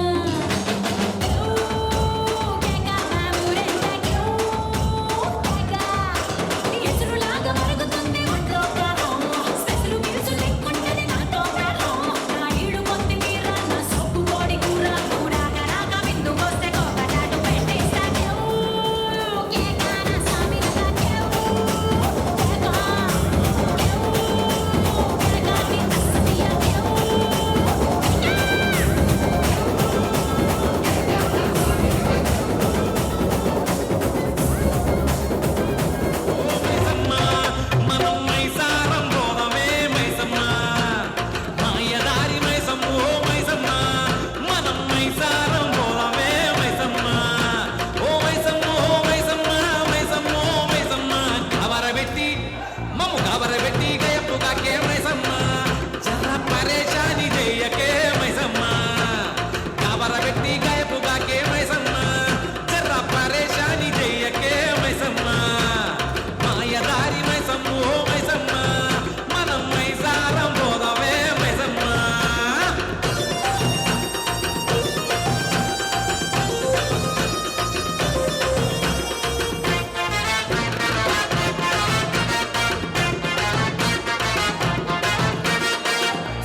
ఎసురులాగా మరుగుతుంది ఒంట్లో ప్రాణం స్పెషల్ మీల్స్ లెక్కుంటది నాతో ప్రాణం నా ఈడు పొంది మీరా నా సొప్పు కోడి కూర కూరాగా రాక విందు వస్తే కోపటాటు పెట్టేస్తాను కేకాన సామిగా మనం మైసారం పోదమే మైసమ్మ మాయదారి మైసమ్మ ఓ మైసమ్మ మనం మైసారం పోదమే మైసమ్మ ఓ మైసమ్మ ఓ మైసమ్మ మైసమ్మ ఓ మైసమ్మ కవరబెట్టి మమ్ము కవరబెట్టి గయపుగాకే మైసమ్మ జర పరేషాని చెయ్యకే మైసమ్మ కవరబెట్టి గయపుగాకే మైసమ్మ జర పరేషాని చెయ్యకే మైసమ్మ మాయదారి మైసమ్మ ఓ మైసమ్మ మనం మైసారం పోదమే మైసమ్మ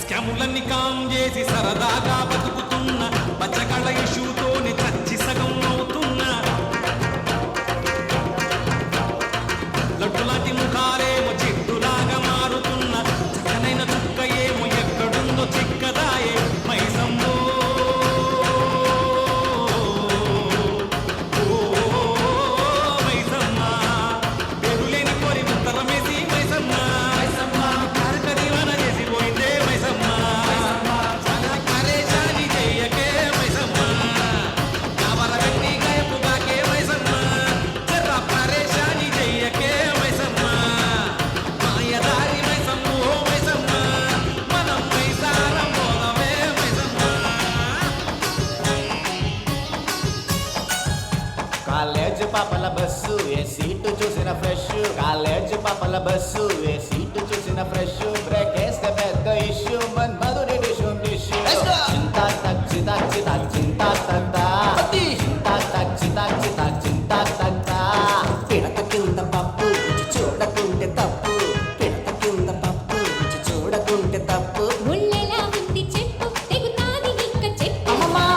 స్కాములన్నీ కాం చేసి సరదాగా బతుకుతున్న పచ్చకళ్ళ ఇష్యూతోని చచ్చి సగం అవుతున్నా లడ్డులాంటి ముఖాలేమో చెట్టులాగా మారుతున్న చక్కనైన చుక్క ఏమో ఎక్కడుందో చిక్కదాయే మైసమ్మో ఓ మైసమ్మ పేరులేని కోరి ఉత్తరమేసి మైసమ్మ కారక దీవాన చేసి పోయిందే మైసమ్మ చాలా పరేషాని చెయ్యకే మైసమ్మ కవరబెట్టి గయపుగాకే మైసమ్మ జర పరేషాని చెయ్యకే మైసమ్మ మాయదారి మైసమ్మ ఓ మైసమ్మ మనం మైసారం పోదమే మైసమ్మ కాలేజ్ పాపల బస్సు ఏ సీటు చూసిన ఫ్రెష్ కాలేజ్ పాపల బస్సు ఏ సీటు చూసిన ఫ్రెష్ బ్రేక్ వేస్తే పెద్ద ఇష్యూ మన్మధుడి డిషు డిష్యూ చింతా తక్ చితా చితా చింతా తక్తా చింతా తక్ చితా చితా చింతా తక్తా పిడత కింద పప్పు రుచి చూడకుంటే తప్పు పిడత కింద పప్పు రుచి చూడకుంటే తప్పు ముళ్ళెలా ఉంది చెప్పు తెగుతాది ఇంక చెప్పు అమ్మమ్మా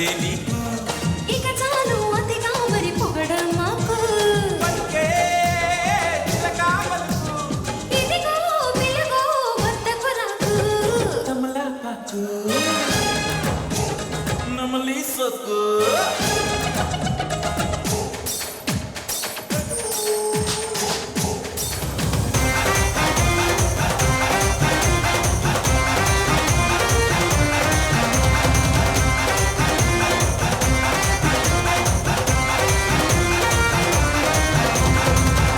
వదిలి ఇక చాలు అతిగా మరి పొగడం మాకు ఇదిగో పిలుగో వద్దకు రాకు తమలపాకు నమలి సొక్కు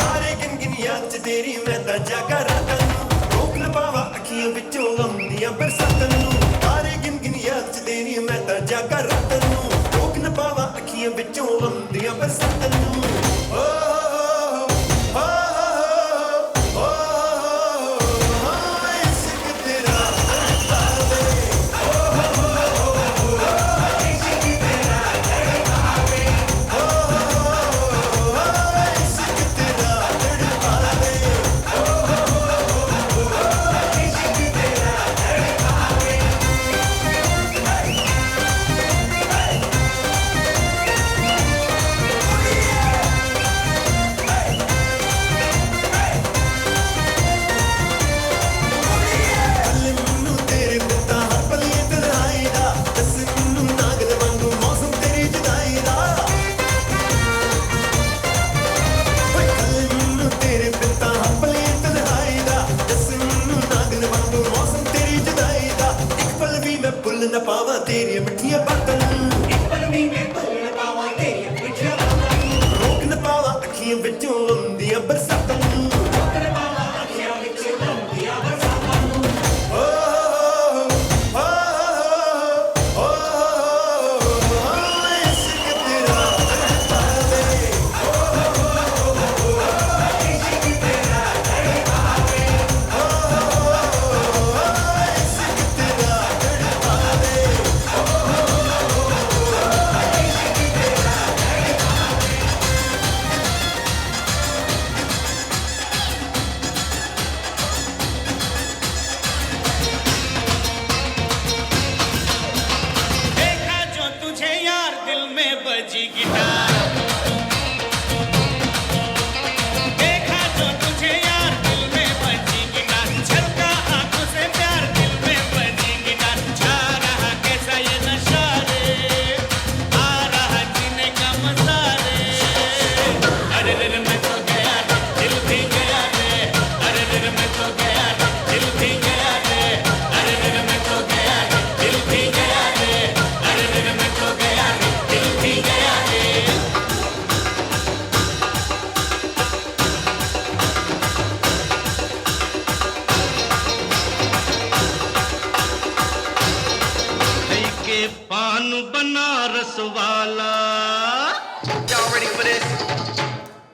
तारे गिन गिन याद च तेरी मैं तां जागा रातां नूं रोक न पावा अखियां विचों आउंदियां बरसातां नूं तारे गिन गिन याद च तेरी मैं तां जागा रातां नूं रोक न पावा अखियां विचों आउंदियां बरसातां नूं ओ ओ ओ ओ इश्क तेरा तड़पावे इश्क तेरा तड़पावे न पावा तेरी मिठियां बातां एक पल भी मैं भुल न पावा तेरी मिठियां बातां रोक न पावा अखियां विचों आउंदियां बरसातां रोक न पावा अखियां विचों आउंदियां बरसातां ओ ओ ओ इश्क तेरा तड़पावे इश्क तेरा तड़पावे इश्क तेरा देखा जो तुझे यार दिल में बजी गिटार देखा जो तुझे यार दिल में बजी गिटार झलका आंखों से प्यार दिल में बजी गिटार जा रहा कैसा ये नशा रे आ रहा जीने का मजा रे अरे रे मैं तो गया रे दिल भी गया रे अरे रे मैं तो गया रे दिल भी गया रे अरे रे मैं तो गया रे दिल भी गया रे अरे रे मैं तो गया रे दिल भी गया रे Hey, के पान बनारस वाला Y'all ready for this?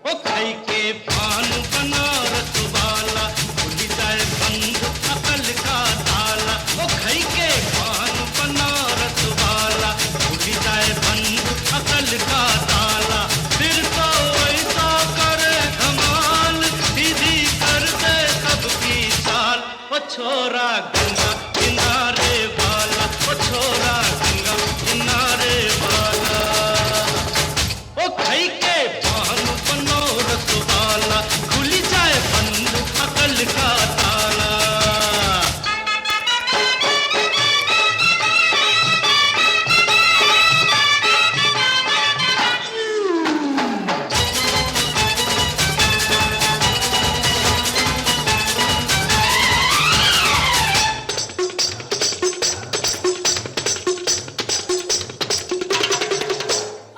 ओ खाई के पान बनारस वाला खुली जाए बंद अकल का ताला ओ खाई के पान बनारस वाला खुली जाए बंद अकल का ताला फिर तो ऐसा करे धमाल दीदी कर दे सबकी चाल ओ छोरा गंगा किनारे वाला ओ छोरा गंगा किनारे वाला ओ खाई के पान बनारस वाला खुली जाए बंद अकल का ताला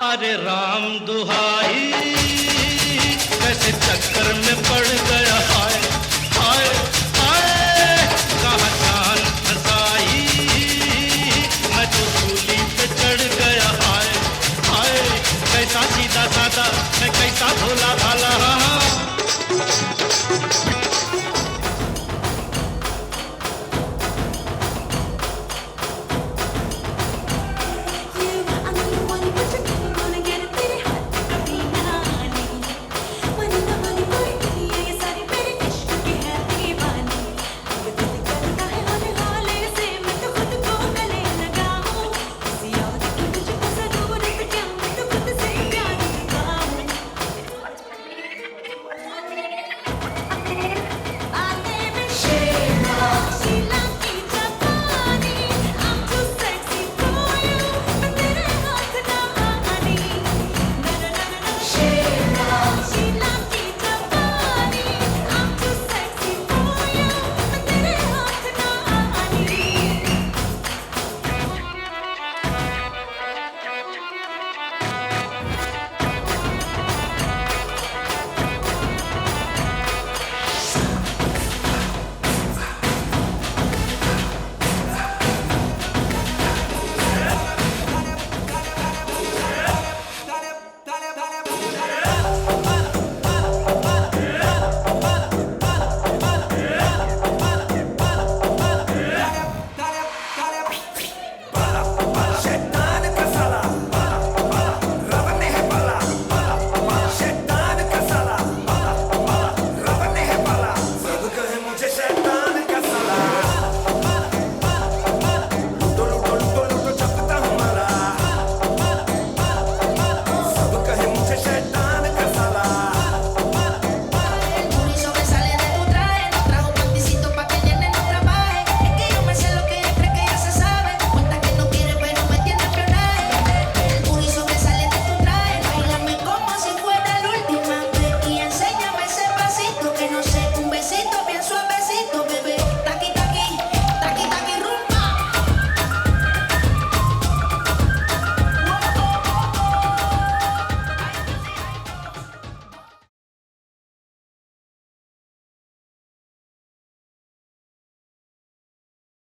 अरे राम दुहाई कैसे चक्कर में पड़ गया